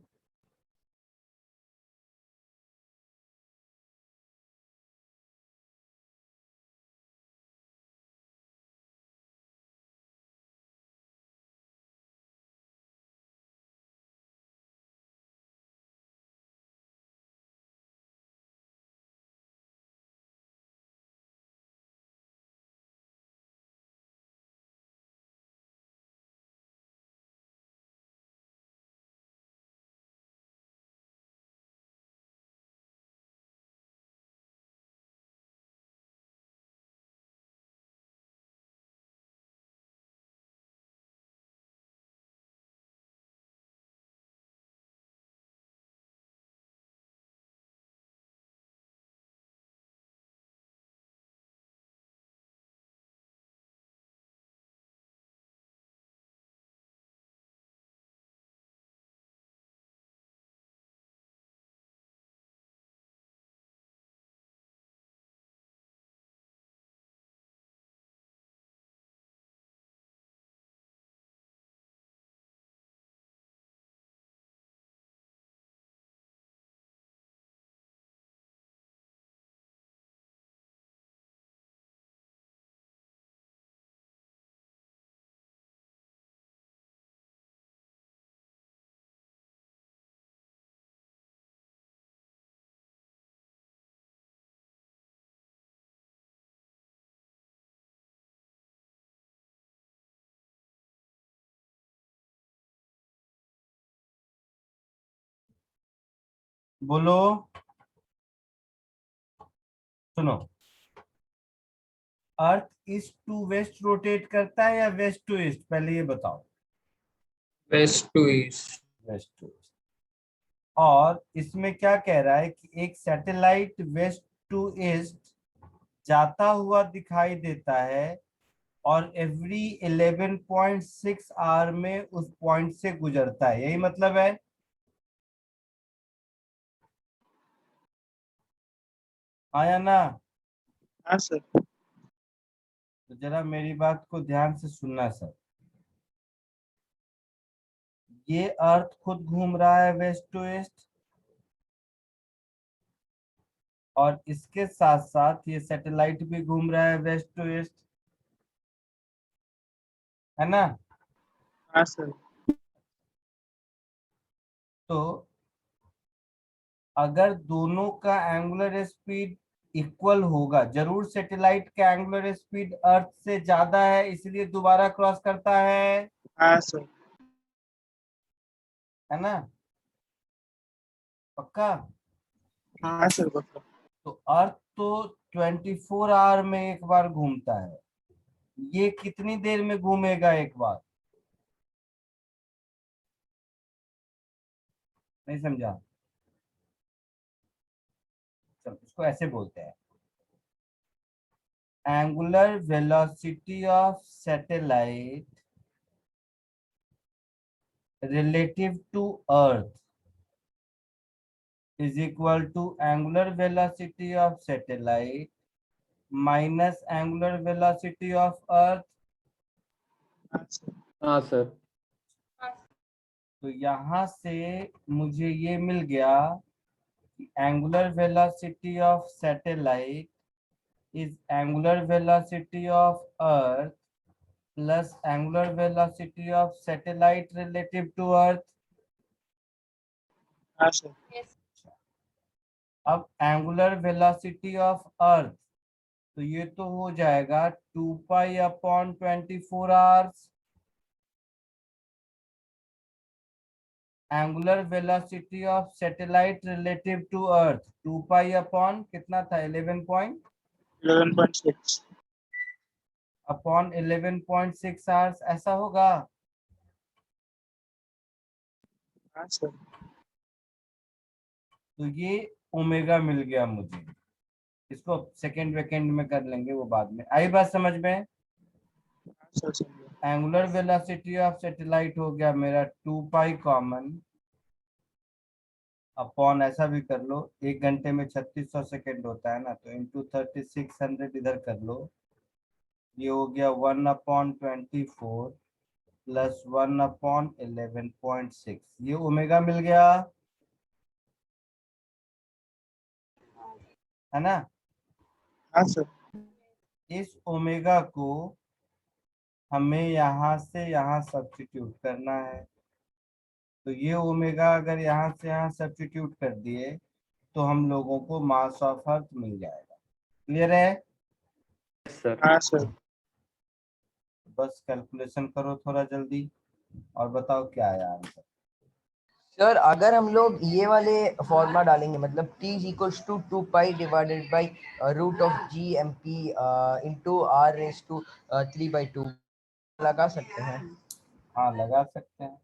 बोलो। सुनो, earth east to west rotate करता है या वेस्ट टू ईस्ट? पहले ये बताओ। West to east. West to east. और इसमें क्या कह रहा है कि एक सैटेलाइट वेस्ट टू ईस्ट जाता हुआ दिखाई देता है और एवरी 11.6 आवर में उस पॉइंट से गुजरता है, यही मतलब है। आया ना? हाँ सर। तो जरा मेरी बात को ध्यान से सुनना सर। ये अर्थ खुद घूम रहा है वेस्ट टू ईस्ट और इसके साथ साथ ये सैटेलाइट भी घूम रहा है वेस्ट टू ईस्ट, है ना? हाँ सर। तो अगर दोनों का एंगुलर स्पीड इक्वल होगा, जरूर सैटेलाइट का एंगुलर स्पीड अर्थ से ज्यादा है इसलिए दोबारा क्रॉस करता है हाँ सर। है ना? पक्का? हाँ सर पक्का। तो अर्थ तो 24 आवर में एक बार घूमता है, ये कितनी देर में घूमेगा एक बार? नहीं समझा? चलो इसको ऐसे बोलते हैं, angular velocity of satellite relative to earth is equal to angular velocity of satellite minus angular velocity of earth. हाँ सर। तो यहाँ से मुझे ये मिल गया कि angular velocity of satellite is angular velocity of earth plus angular velocity of satellite relative to earth. हाँ sir. अब एंगुलर वेलोसिटी ऑफ अर्थ, तो ये तो हो जाएगा 2π/24 hours. Angular velocity of satellite relative to earth 2π/ कितना था 11.6 अपॉन 11.6 आवर्स, ऐसा होगा? हाँ सर। तो ये ओमेगा मिल गया मुझे, इसको सेकंड वेकेंड में कर लेंगे, वो बाद में। आई बात समझ में? हाँ सर समझा। एंगुलर वेलोसिटी ऑफ सैटेलाइट हो गया मेरा 2π कॉमन अपॉन, ऐसा भी कर लो, 1 घंटे में 3600 सेकेंड होता है ना, तो इंटू 3600 इधर कर लो, ये हो गया 1/24 प्लस 1/11.6, ये ओमेगा मिल गया, है ना? हाँ सर। इस ओमेगा को हमें यहाँ से यहाँ सब्स्टिट्यूट करना है, तो ये ओमेगा अगर यहाँ से यहाँ सब्स्टिट्यूट कर दिए तो हम लोगों को मास ऑफ अर्थ मिल जाएगा। क्लियर है? सर। हाँ सर। बस कैलकुलेशन करो थोड़ा जल्दी और बताओ क्या आया आंसर। सर अगर हम लोग ये वाले फॉर्मूला डालेंगे, मतलब t is equals to 2π divided by root of GMP into r⁻³ लगा सकते हैं? हाँ लगा सकते हैं।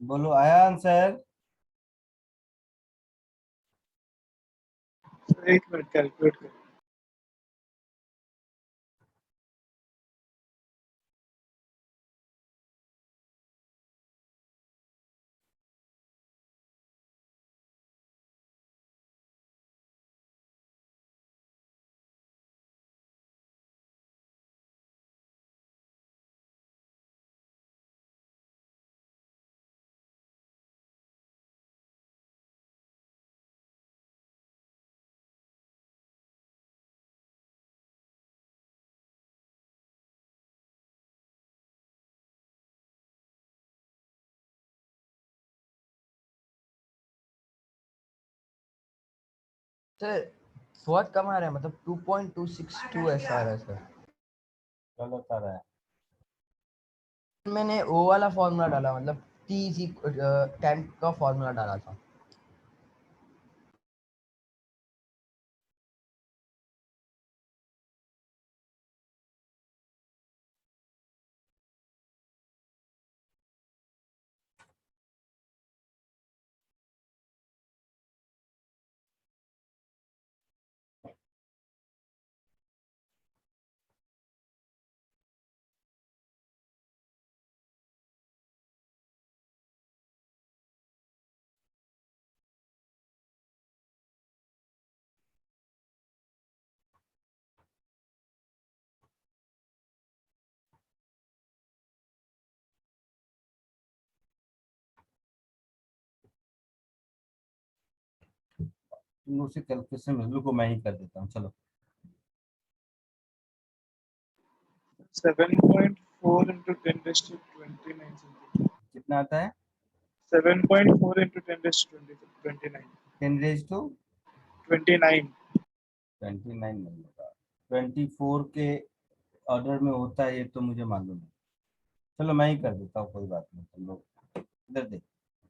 बोलो आया आंसर? एक मिनट कैलकुलेट कर। सर बहुत कम आ रहा है, मतलब 2.262 ऐसा आ रहा है सर। गलत आ रहा है। मैंने वो वाला फॉर्मूला डाला, मतलब टी टाइम का फॉर्मूला डाला था। तुम उसे कैलकुलेशन में को मैं ही कर देता हूँ, चलो। 7.4 into 10 raised to 29 centimeter. कितना आता है? 7.4 into 10 raised to 29. 10 raise to 29. 29 नहीं होगा, 24 के ऑर्डर में होता है, ये तो मुझे मालूम है। चलो मैं ही कर देता हूँ, कोई बात नहीं। तुम लोग इधर देखो,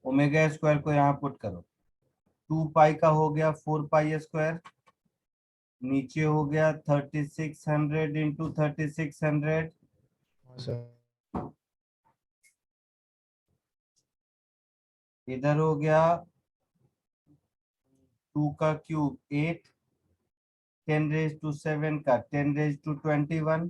ओमेगा स्क्वायर को यहाँ पुट करो। 2 पाई का हो गया 4 पाई स्क्वायर, नीचे हो गया 3600 इंटू 3600, इधर हो गया 2 का क्यूब 8, 10 रेज टू 7 का 10 रेज टू 21,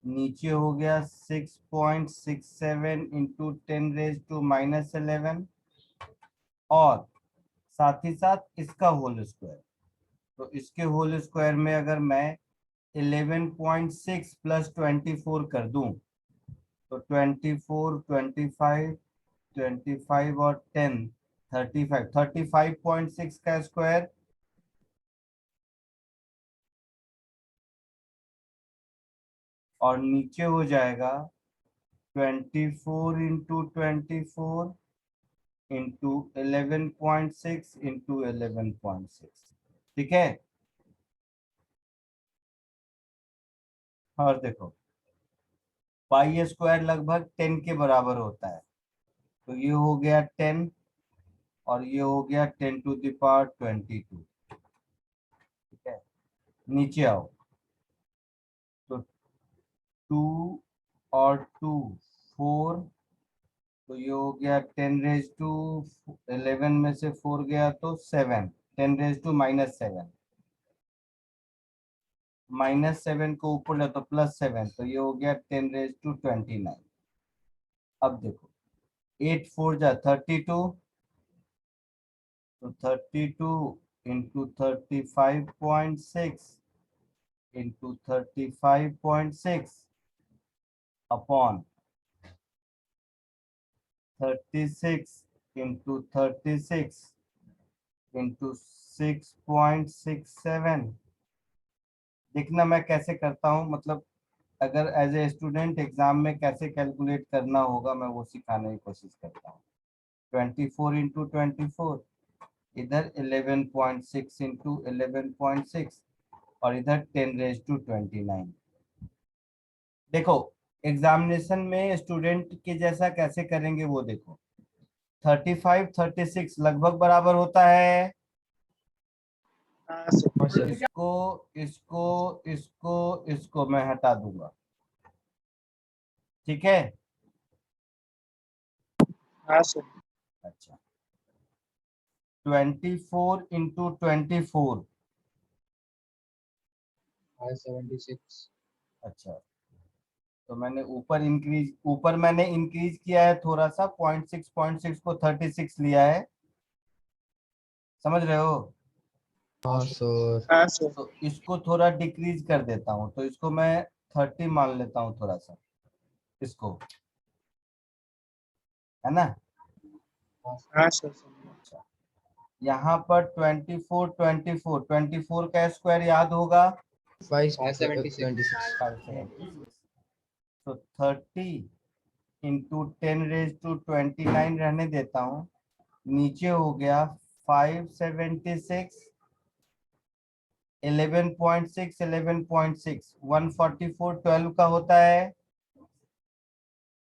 नीचे हो गया 6.67 इंटू 10 रेज टू -11, और साथ ही साथ इसका होल स्क्वायर। तो इसके होल स्क्वायर में अगर मैं 11.6 प्लस 24 कर दूं तो 24, 25, 25 और 10 35, 35.6 का स्क्वायर और नीचे हो जाएगा 24 इंटू 24 इंटू 11.6 इंटू 11.6। ठीक है, और देखो पाई स्क्वायर लगभग 10 के बराबर होता है, तो ये हो गया 10 और ये हो गया 10 टू द पावर 22। ठीक है, नीचे आओ तो 2 और 2 4, तो ये हो गया 10 रेज टू 11 में से 4 गया तो 7, 10 रेज टू -7, -7 को ऊपर ले तो +7, तो ये हो गया 10 रेज टू 29। अब देखो 8 4 जा 32, तो 32 into 35.6 into 35.6 upon 36 into 36 into 6.67। देखना मैं कैसे करता हूँ, मतलब अगर एज ए स्टूडेंट एग्जाम में कैसे कैलकुलेट करना होगा मैं वो सिखाने की कोशिश करता हूँ। 24 इंटू 24, इधर 11.6 इंटू 11.6 और इधर 10 रेज टू 29। देखो एग्जामिनेशन में स्टूडेंट के जैसा कैसे करेंगे वो देखो। 35 36 लगभग बराबर होता है। हाँ सर। इसको इसको इसको इसको मैं हटा दूंगा, ठीक है। हाँ सर। अच्छा 24 इंटू 24, 576। अच्छा तो मैंने ऊपर मैंने इंक्रीज किया है थोड़ा सा, 0.6 को 36 लिया है, समझ रहे हो। हाँ सर। हाँ सर। तो इसको थोड़ा डिक्रीज कर देता हूँ, तो इसको मैं 30 मान लेता हूँ थोड़ा सा, इसको, है ना। हाँ सर। अच्छा यहाँ पर 24 का स्क्वायर याद होगा 576। 576, तो 30 इंटू 10 रेज टू 29 रहने देता हूँ, नीचे हो गया 576, 11.6, 11.6, 144 12 का होता है।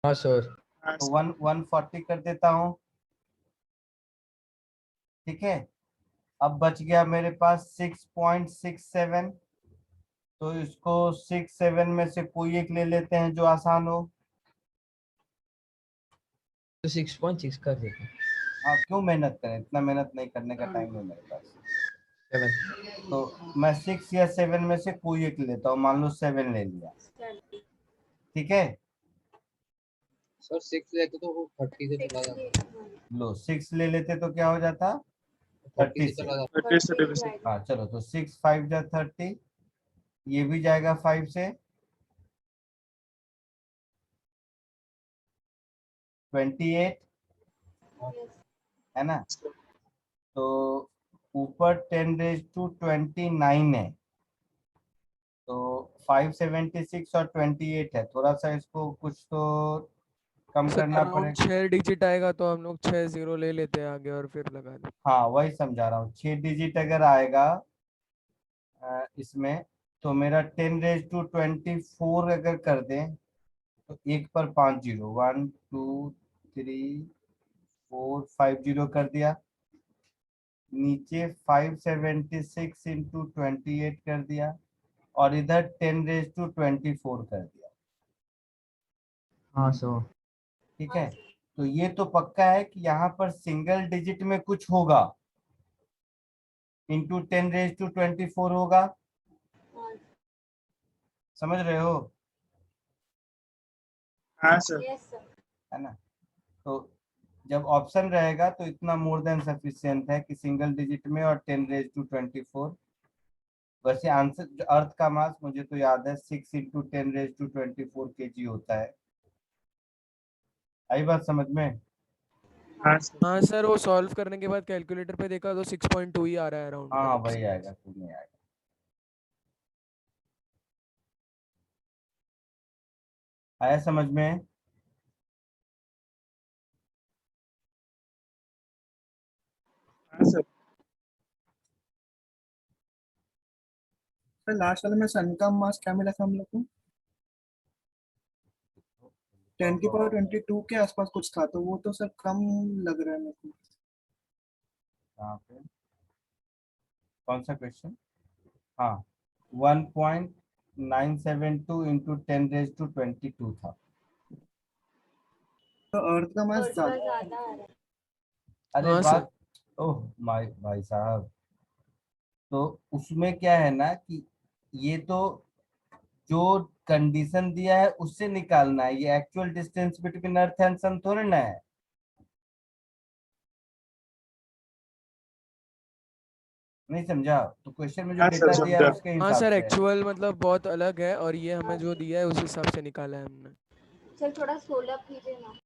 हाँ सर। तो 140 कर देता हूँ, ठीक है। अब बच गया मेरे पास 6.67, तो इसको 6 7 में से कोई एक ले लेते हैं जो आसान हो। तो 6.6 कर देते हैं। हाँ, क्यों मेहनत करें, इतना मेहनत नहीं करने का टाइम है मेरे पास। 7। तो मैं 6 या 7 में से कोई एक लेता हूँ, मान लो 7 ले लिया, ठीक है। सर 6 लेते तो वो 30 से चला जाता। लो 6 ले लेते तो क्या हो जाता, 30 30 से से। चला जाता। 30 से डिविजिबल। हाँ चलो, तो 6 5 जा 30, ये भी जाएगा 5 से, 28, है ना। तो ऊपर 10⁻29 है, तो 576 और 28 है, थोड़ा सा इसको कुछ तो कम सर करना अराउंड पड़ेगा। 6 डिजिट आएगा तो हम लोग 6 0 ले लेते हैं आगे और फिर लगा देते। हाँ वही समझा रहा हूँ, 6 डिजिट अगर आएगा इसमें, तो मेरा 10⁻24 अगर कर दें, तो एक पर 5 जीरो, 1 2 3 4 5 जीरो कर दिया। नीचे 576 इंटू 28 कर दिया, और इधर 10⁻24 कर दिया, हाँ सर। ठीक है। तो ये तो पक्का है कि यहाँ पर सिंगल डिजिट में कुछ होगा, इंटू 10⁻24 होगा, समझ रहे हो, हाँ सर। है ना। तो जब ऑप्शन रहेगा तो इतना मोर देन सफिशियंट है कि सिंगल डिजिट में और 10⁻24। वैसे आंसर अर्थ का मास मुझे तो याद है 6 इंटू 10⁻24 kg होता है। आई बात समझ में। हाँ सर। हाँ सर, वो सॉल्व करने के बाद कैलकुलेटर पे देखा तो 6.2 ही आ रहा है अराउंड, हाँ मतलब वही आएगा, कुछ नहीं आएगा। आया समझ में। हाँ सर। सर लास्ट वाले में सन का मास क्या मिला था हम लोग को? 10⁻22 के आसपास कुछ था, तो वो तो सर कम लग रहा है मेरे को। कहाँ पे, कौन सा क्वेश्चन। हाँ 1.972 इंटू 10⁻22 था। तो अर्थ का मास ज्यादा। ज्यादा आ रहा है। अरे हाँ सर। बात, ओह माय भाई साहब, तो उसमें क्या है ना कि ये तो जो कंडीशन दिया है उससे निकालना है, ये actual distance between earth and sun थोड़ी ना है। नहीं समझा, तो क्वेश्चन में जो हाँ सर, डेटा दिया है समझा। उसके हाँ हिसाब सर, से है। एक्चुअल मतलब बहुत अलग है और ये हमें जो दिया है उस हिसाब से निकाला है हमने। चल थोड़ा सोलह कीजिए ना।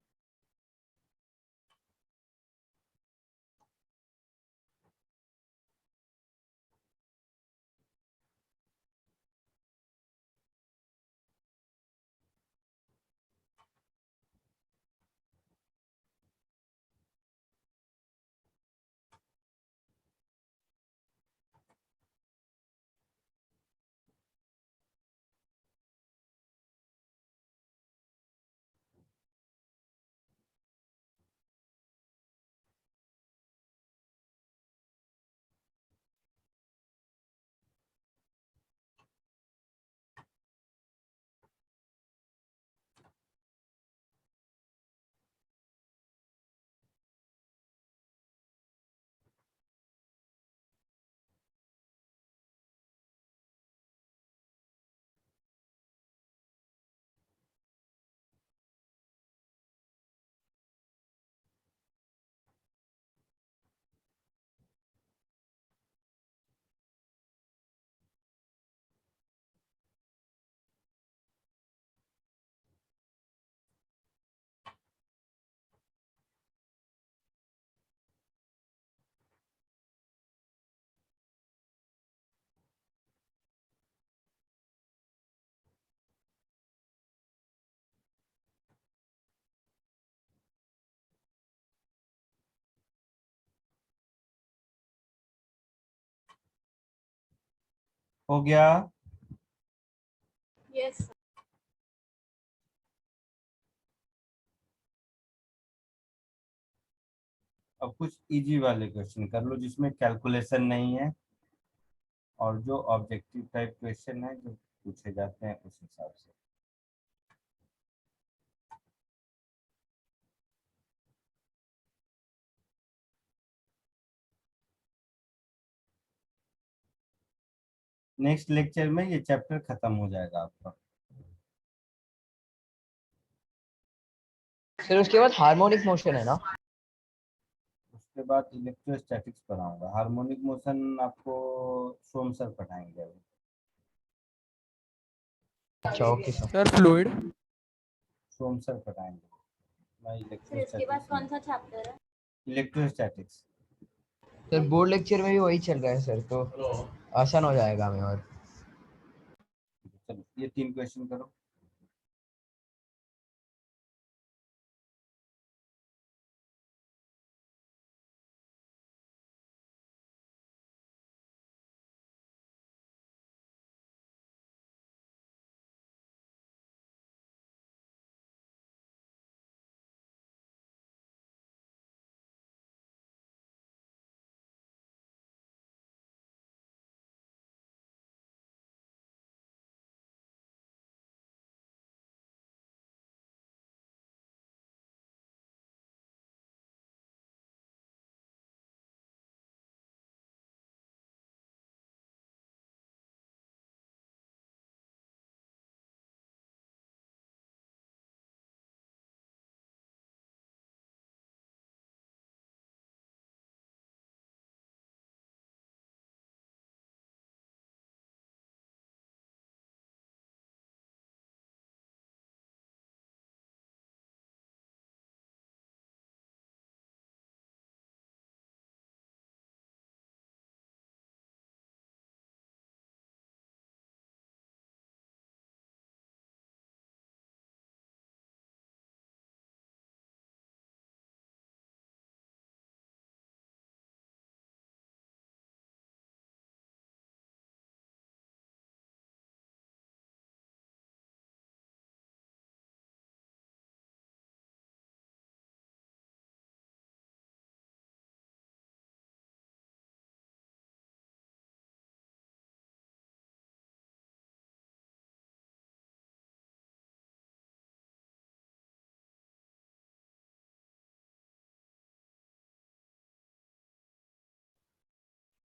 हो गया? यस अब कुछ इजी वाले क्वेश्चन कर लो जिसमें कैलकुलेशन नहीं है और जो ऑब्जेक्टिव टाइप क्वेश्चन है जो पूछे जाते हैं उस हिसाब से। नेक्स्ट लेक्चर में ये चैप्टर खत्म हो जाएगा आपका। फिर उसके बाद हार्मोनिक मोशन है ना? उसके बाद इलेक्ट्रोस्टैटिक्स पढ़ाऊंगा। हार्मोनिक मोशन आपको सोम सर पढ़ाएंगे अभी। अच्छा ओके सर। सर फ्लूइड सोम सर पढ़ाएंगे। मैं फिर इसके बाद कौन इलेक्ट्रोस्टैटिक्स सा चैप्टर है? इलेक्ट्रोस्टैटिक्स। सर बोर्ड लेक्चर में भी वही चल रहा है सर, तो आसान हो जाएगा हमें। और चलो ये 3 क्वेश्चन करो।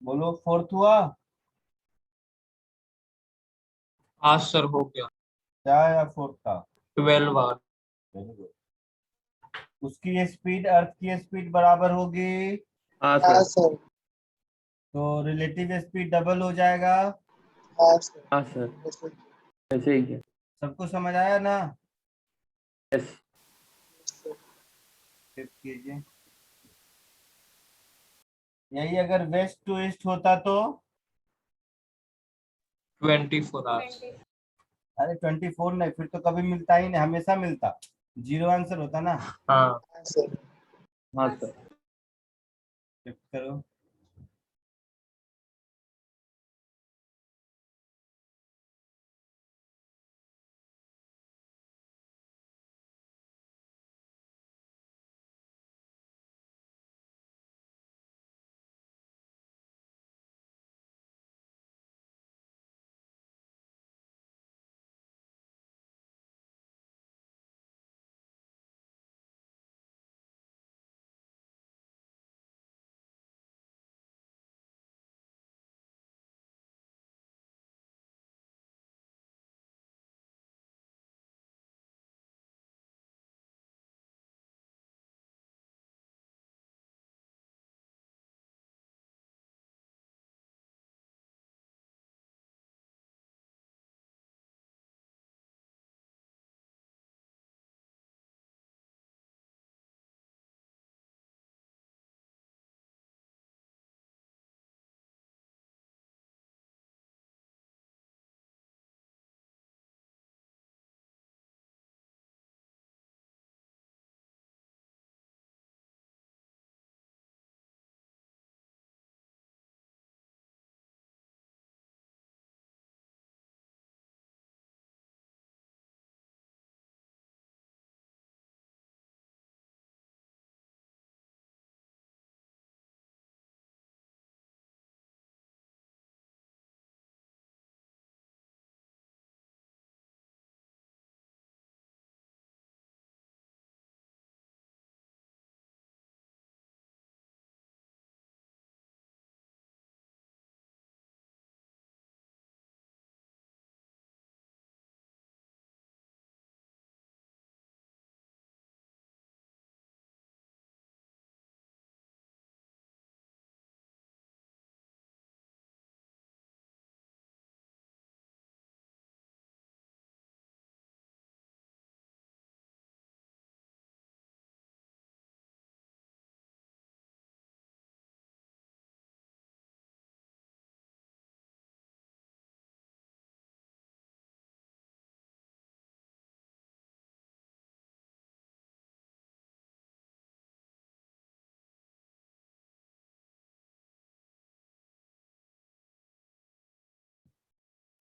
बोलो फोर्थ हुआ? हाँ सर हो गया। क्या आया फोर्थ का? 12 आवर। Very good. उसकी स्पीड अर्थ की स्पीड बराबर होगी हाँ हाँ सर। सर। तो रिलेटिव स्पीड डबल हो जाएगा। हाँ सर। हाँ सर, ऐसे ही है। सबको समझ आया ना? यस। फिफ्थ कीजिए। यही अगर वेस्ट टू ईस्ट होता तो 24 आवर्स। अरे 24 नहीं, फिर तो कभी मिलता ही नहीं, हमेशा मिलता। 0 आंसर होता ना। हाँ हाँ सर। हाँ सर। शिफ्ट करो।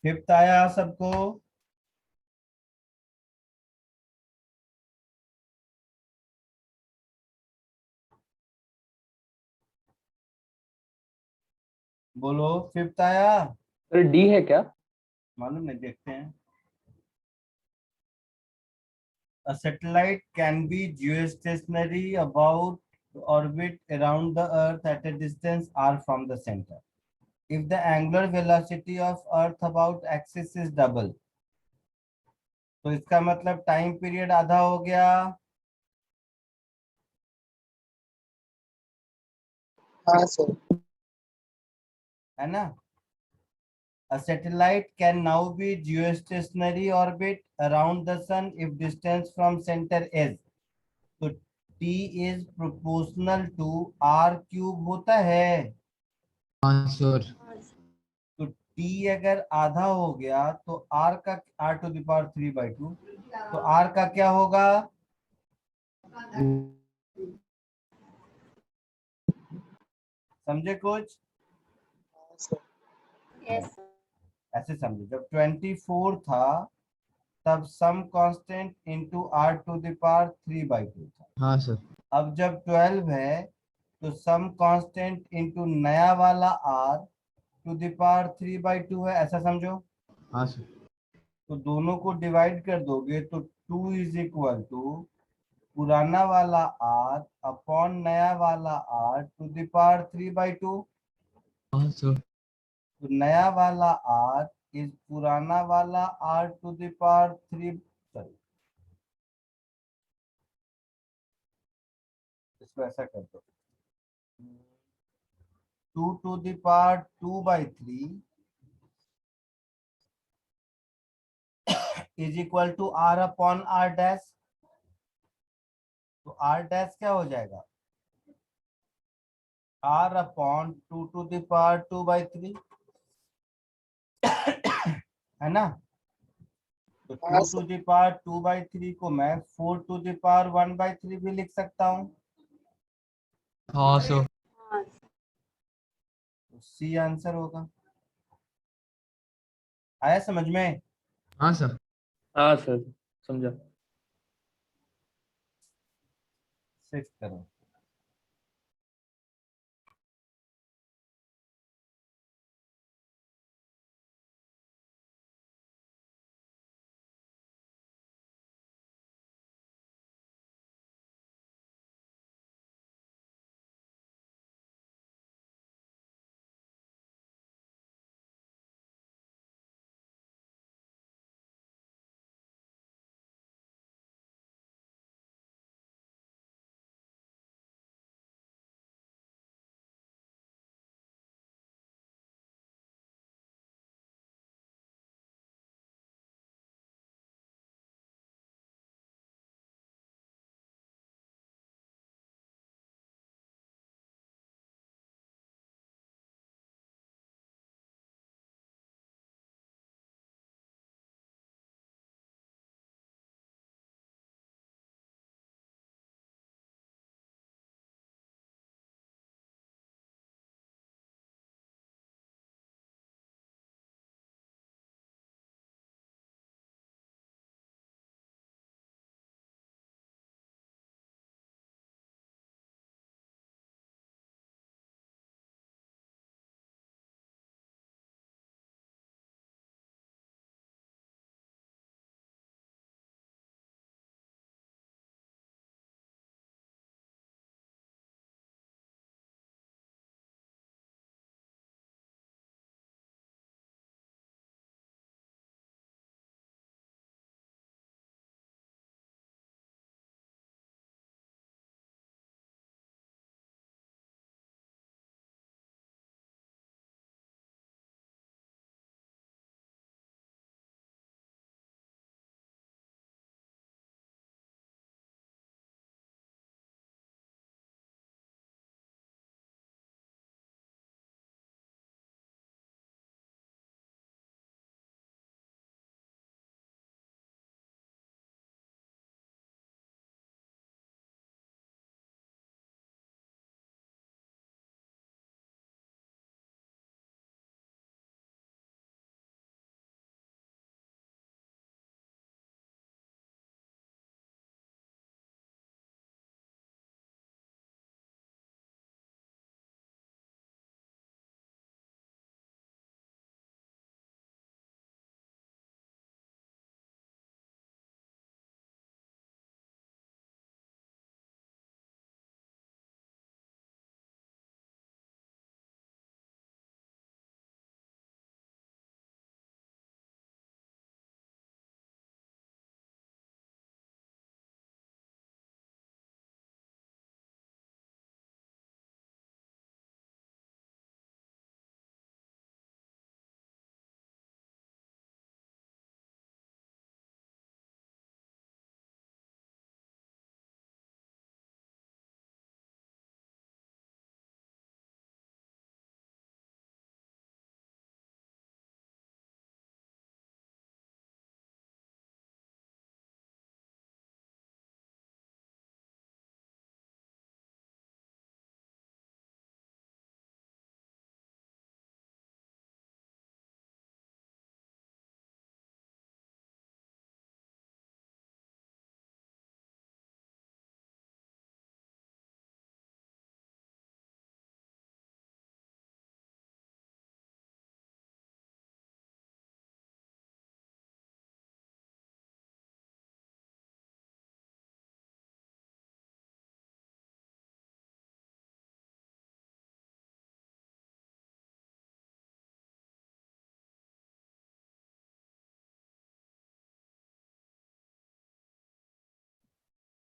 फिफ्थ आया सबको? बोलो, फिफ्थ आया? सर डी है क्या? मालूम नहीं, देखते हैं। A satellite can be geostationary about orbit around the Earth at a distance r from the center. If the angular velocity of Earth about axis is double, तो इसका मतलब टाइम पीरियड आधा हो गया। हाँ सर। है ना? A satellite can now be geostationary orbit around the sun if distance from center is, तो t is proportional to r cube होता है। हाँ सर। तो t अगर आधा हो गया तो r का r to the power 3/2, तो r का क्या होगा? समझे कुछ? हाँ सर। यस ऐसे समझो, जब 24 था तब some constant into r to the power 3/2 था। हाँ सर। अब जब 12 है तो सम कांस्टेंट इनटू नया वाला r to the power 3/2 है, ऐसा समझो। हाँ सर। तो दोनों को डिवाइड कर दोगे तो 2 इज इक्वल टू पुराना वाला r अपॉन नया वाला r to the power 3/2। हाँ सर। तो नया वाला r इज पुराना वाला r to the power 3, sorry इसको ऐसा कर दो, 2 to the power 2/3 is equal to r upon r dash. तो r डैश क्या हो जाएगा? r upon 2 to the power 2/3, है ना? तो 2 to the power 2/3 को मैं 4 to the power 1/3 भी लिख सकता हूँ। हाँ सर। हाँ तो सी आंसर होगा। आया समझ में? हाँ सर। हाँ सर, समझा। 6 करो।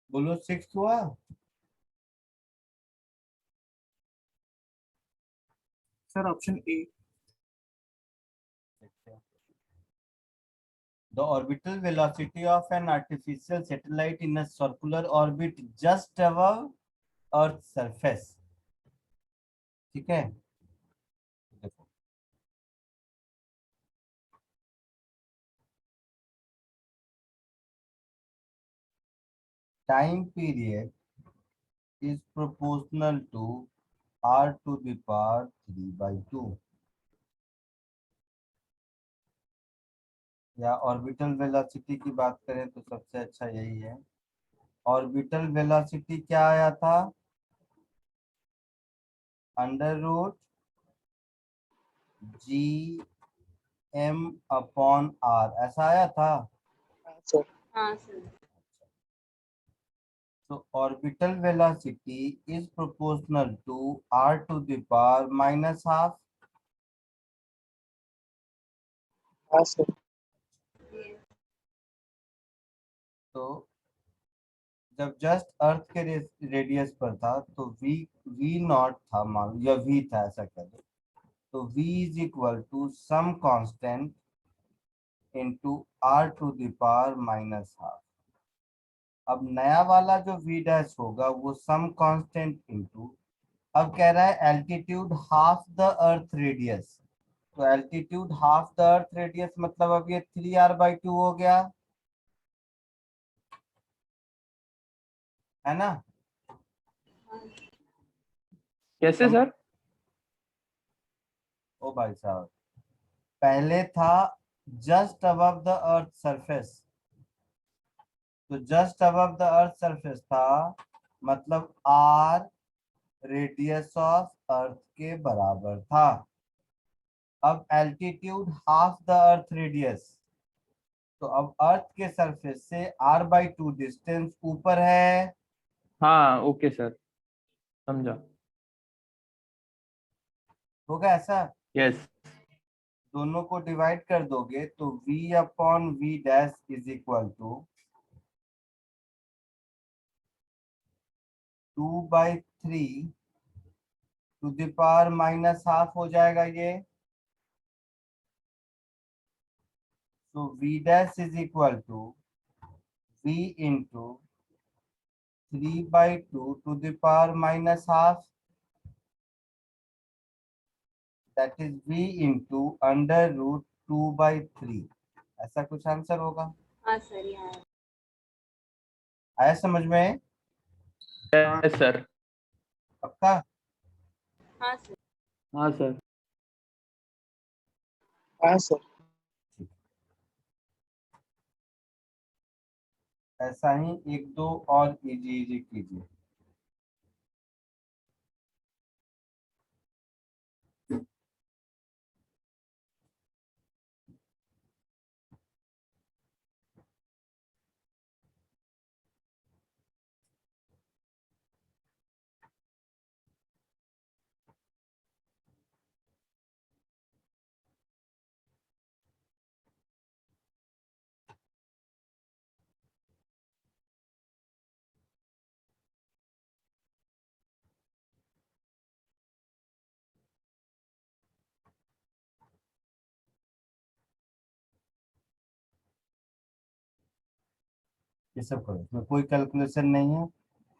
बोलो 6 हुआ। Sir option A. The orbital velocity of an artificial satellite in a circular orbit just above Earth's surface. ठीक है, देखो time period is proportional to r to the power 3/2, या ऑर्बिटल वेलोसिटी की बात करें तो सबसे अच्छा यही है। ऑर्बिटल वेलोसिटी क्या आया था, under root G M upon R, ऐसा आया था। सर हाँ sir. So orbital velocity is proportional to r to the power minus half. हाँ सर तो जब जस्ट अर्थ के रेडियस पर था तो v नॉट था, मान लो, या v था ऐसा कह दो, तो v is equal to some constant into r to the power minus half. अब नया वाला जो v डैश होगा वो सम कांस्टेंट इनटू, अब कह रहा है altitude half the earth radius, तो altitude half the earth radius मतलब अब ये 3r/2 हो गया, है ना। कैसे सर? ओ भाई साहब, पहले था just above the earth surface, तो just above the earth surface था मतलब आर रेडियस ऑफ अर्थ के बराबर था। अब altitude half the earth radius, तो अब अर्थ के सरफेस से r/2 डिस्टेंस ऊपर है। हाँ ओके सर, समझा। होगा ऐसा, यस। दोनों को डिवाइड कर दोगे तो v upon v dash is equal to 2/3 to the power minus half हो जाएगा ये। तो v dash is equal to v into 3/2 to the power minus half, that is v into under root 2/3, ऐसा कुछ answer होगा। हाँ sir यहाँ। आया समझ में? Yes sir. पक्का? हाँ सर। हाँ सर। हाँ सर ऐसा ही एक दो और इजी इजी कीजिए। ये सब करो, इसमें कोई कैलकुलेशन नहीं है,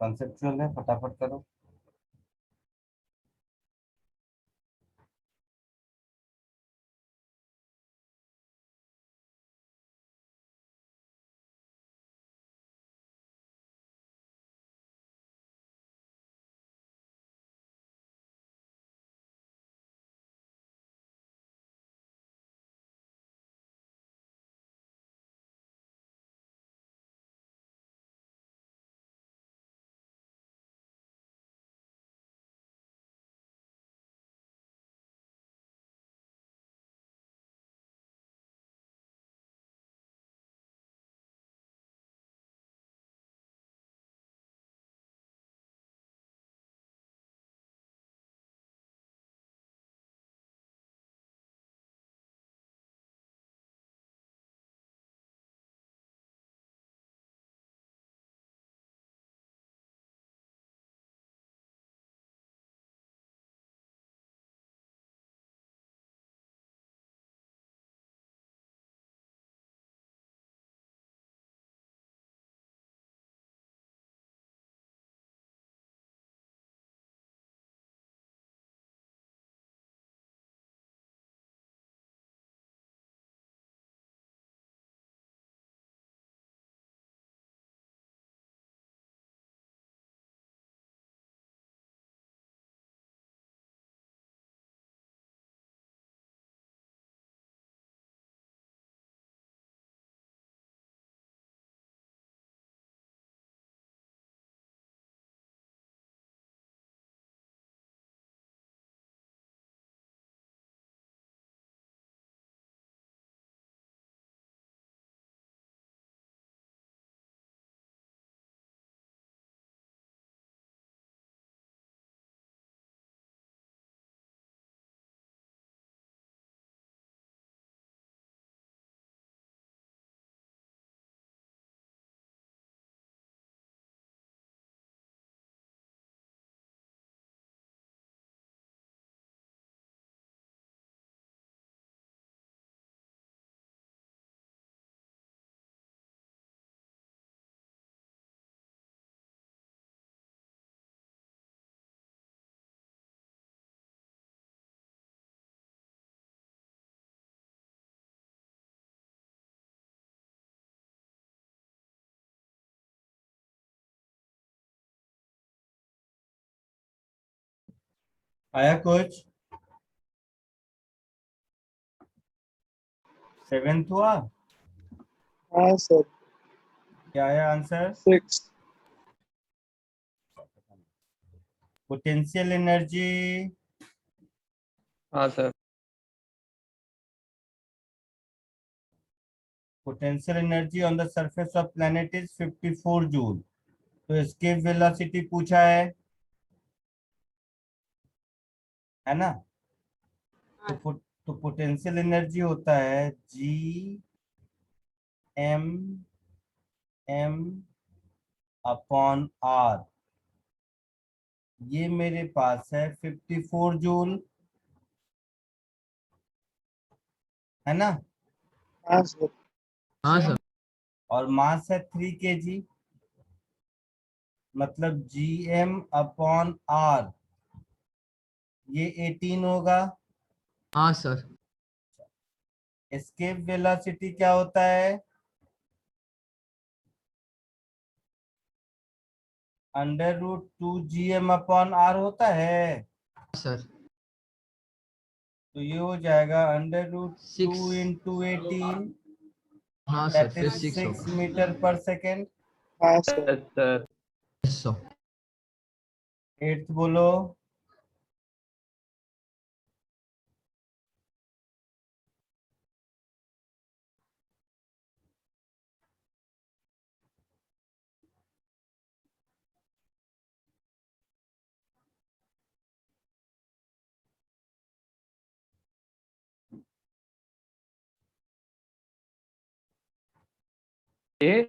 कॉन्सेप्चुअल है, फटाफट करो। आया कुछ? 7th हुआ? हाँ सर। क्या आया आंसर? 6। पोटेंशियल एनर्जी हाँ sir. Potential energy on the surface of planet is 54 joule. तो एस्केप वेलोसिटी पूछा है ना? तो पोटेंशियल एनर्जी होता है G(m)(m)/r। ये मेरे पास है 54 जूल, है ना? हाँ सर। हाँ सर। और मास है 3 kg, मतलब Gm/r ये 18 होगा। हाँ सर। एस्केप वेलोसिटी क्या होता है? √2Gm/r होता है। सर। तो ये हो जाएगा √2 6। × 18, हाँ सर, दैट फिर इज 6 6 होगा। मीटर/सेकेंड। हाँ सर। सर 100। 8th बोलो। ए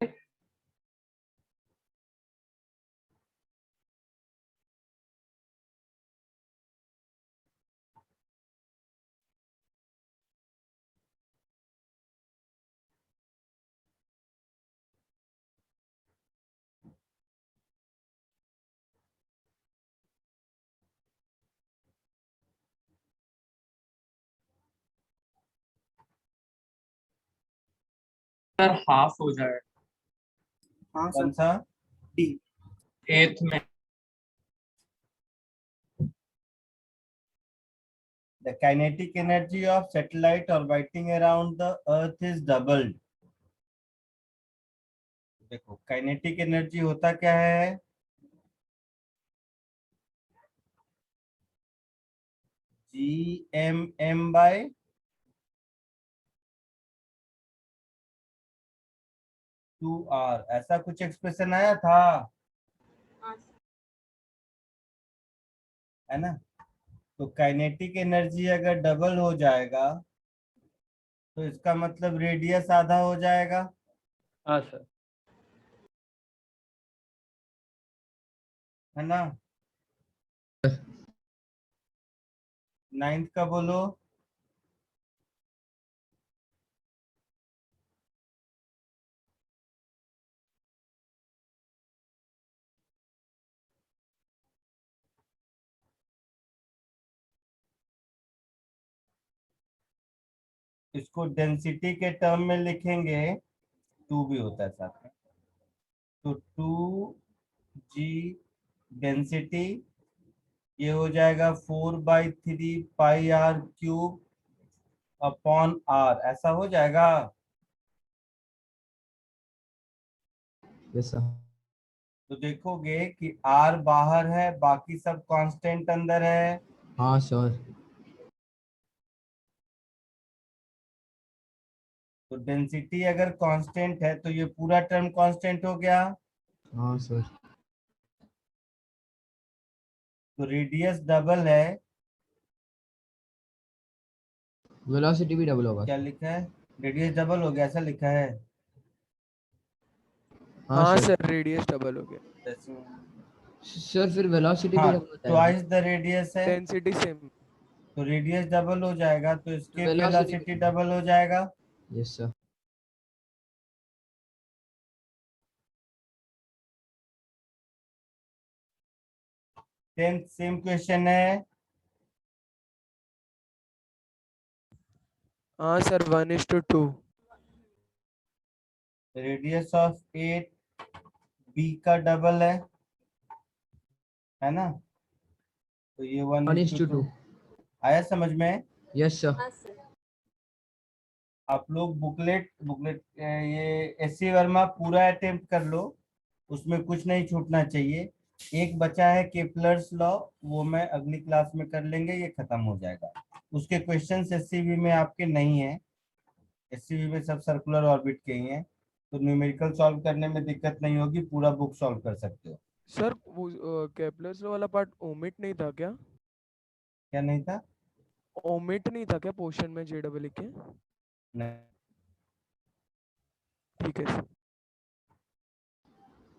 सर हाफ हो जाए हाँ कौन सर। सा? डी। 8th में। The kinetic energy of satellite orbiting around the earth is doubled. देखो काइनेटिक एनर्जी होता क्या है? Gm/m/2r। ऐसा कुछ एक्सप्रेशन आया था, है ना? तो काइनेटिक एनर्जी अगर डबल हो जाएगा तो इसका मतलब रेडियस आधा हो जाएगा, हाँ सर। है ना? 9th का बोलो। इसको डेंसिटी के टर्म में लिखेंगे, 2 भी होता है साथ में। तो 2g डेंसिटी ये हो जाएगा 4/3πr³ ऐसा हो जाएगा। Yes sir. तो देखोगे कि r बाहर है, बाकी सब कांस्टेंट अंदर है। हाँ सर। तो डेंसिटी अगर कांस्टेंट है तो ये पूरा टर्म कांस्टेंट हो गया। हाँ सर। तो रेडियस डबल है, वेलोसिटी भी डबल होगा। क्या लिखा है? रेडियस डबल हो गया, ऐसा लिखा है। हाँ हाँ सर। सर, रेडियस डबल हो गया। सर फिर वेलोसिटी भी हाँ, डबल हो जाएगा। ट्वाइस द रेडियस है डेंसिटी सेम। तो रेडियस डबल हो जाएगा, तो इसके वेलोसिटी वेलोसिटी डबल हो जाएगा। Yes sir. Tenth same question है। हाँ सर, 1:2। रेडियस ऑफ 8 b का डबल है ना? तो ये 1 1 is is to to 2 2. आया समझ में? Yes, sir. हाँ सर। आप लोग बुकलेट ये एससी वर्मा पूरा अटेम्प्ट कर लो, उसमें कुछ नहीं छूटना चाहिए। एक बचा है केपलर्स लॉ, वो मैं अगली क्लास में कर लेंगे, ये खत्म हो जाएगा। उसके क्वेश्चंस एससीबी में आपके नहीं है, एससीबी में सब सर्कुलर ऑर्बिट के ही हैं, तो न्यूमेरिकल सॉल्व करने में दिक्कत नहीं होगी, पूरा बुक सॉल्व कर सकते हो। सर वो केपलर्स वाला पार्ट ओमिट नहीं था क्या? क्या नहीं था? ओमिट नहीं था क्या पोर्शन में JEE के? नहीं। ठीक है sir.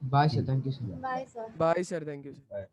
Bye, sir. Thank you, sir. Bye sir. Bye sir, thank you sir. Bye.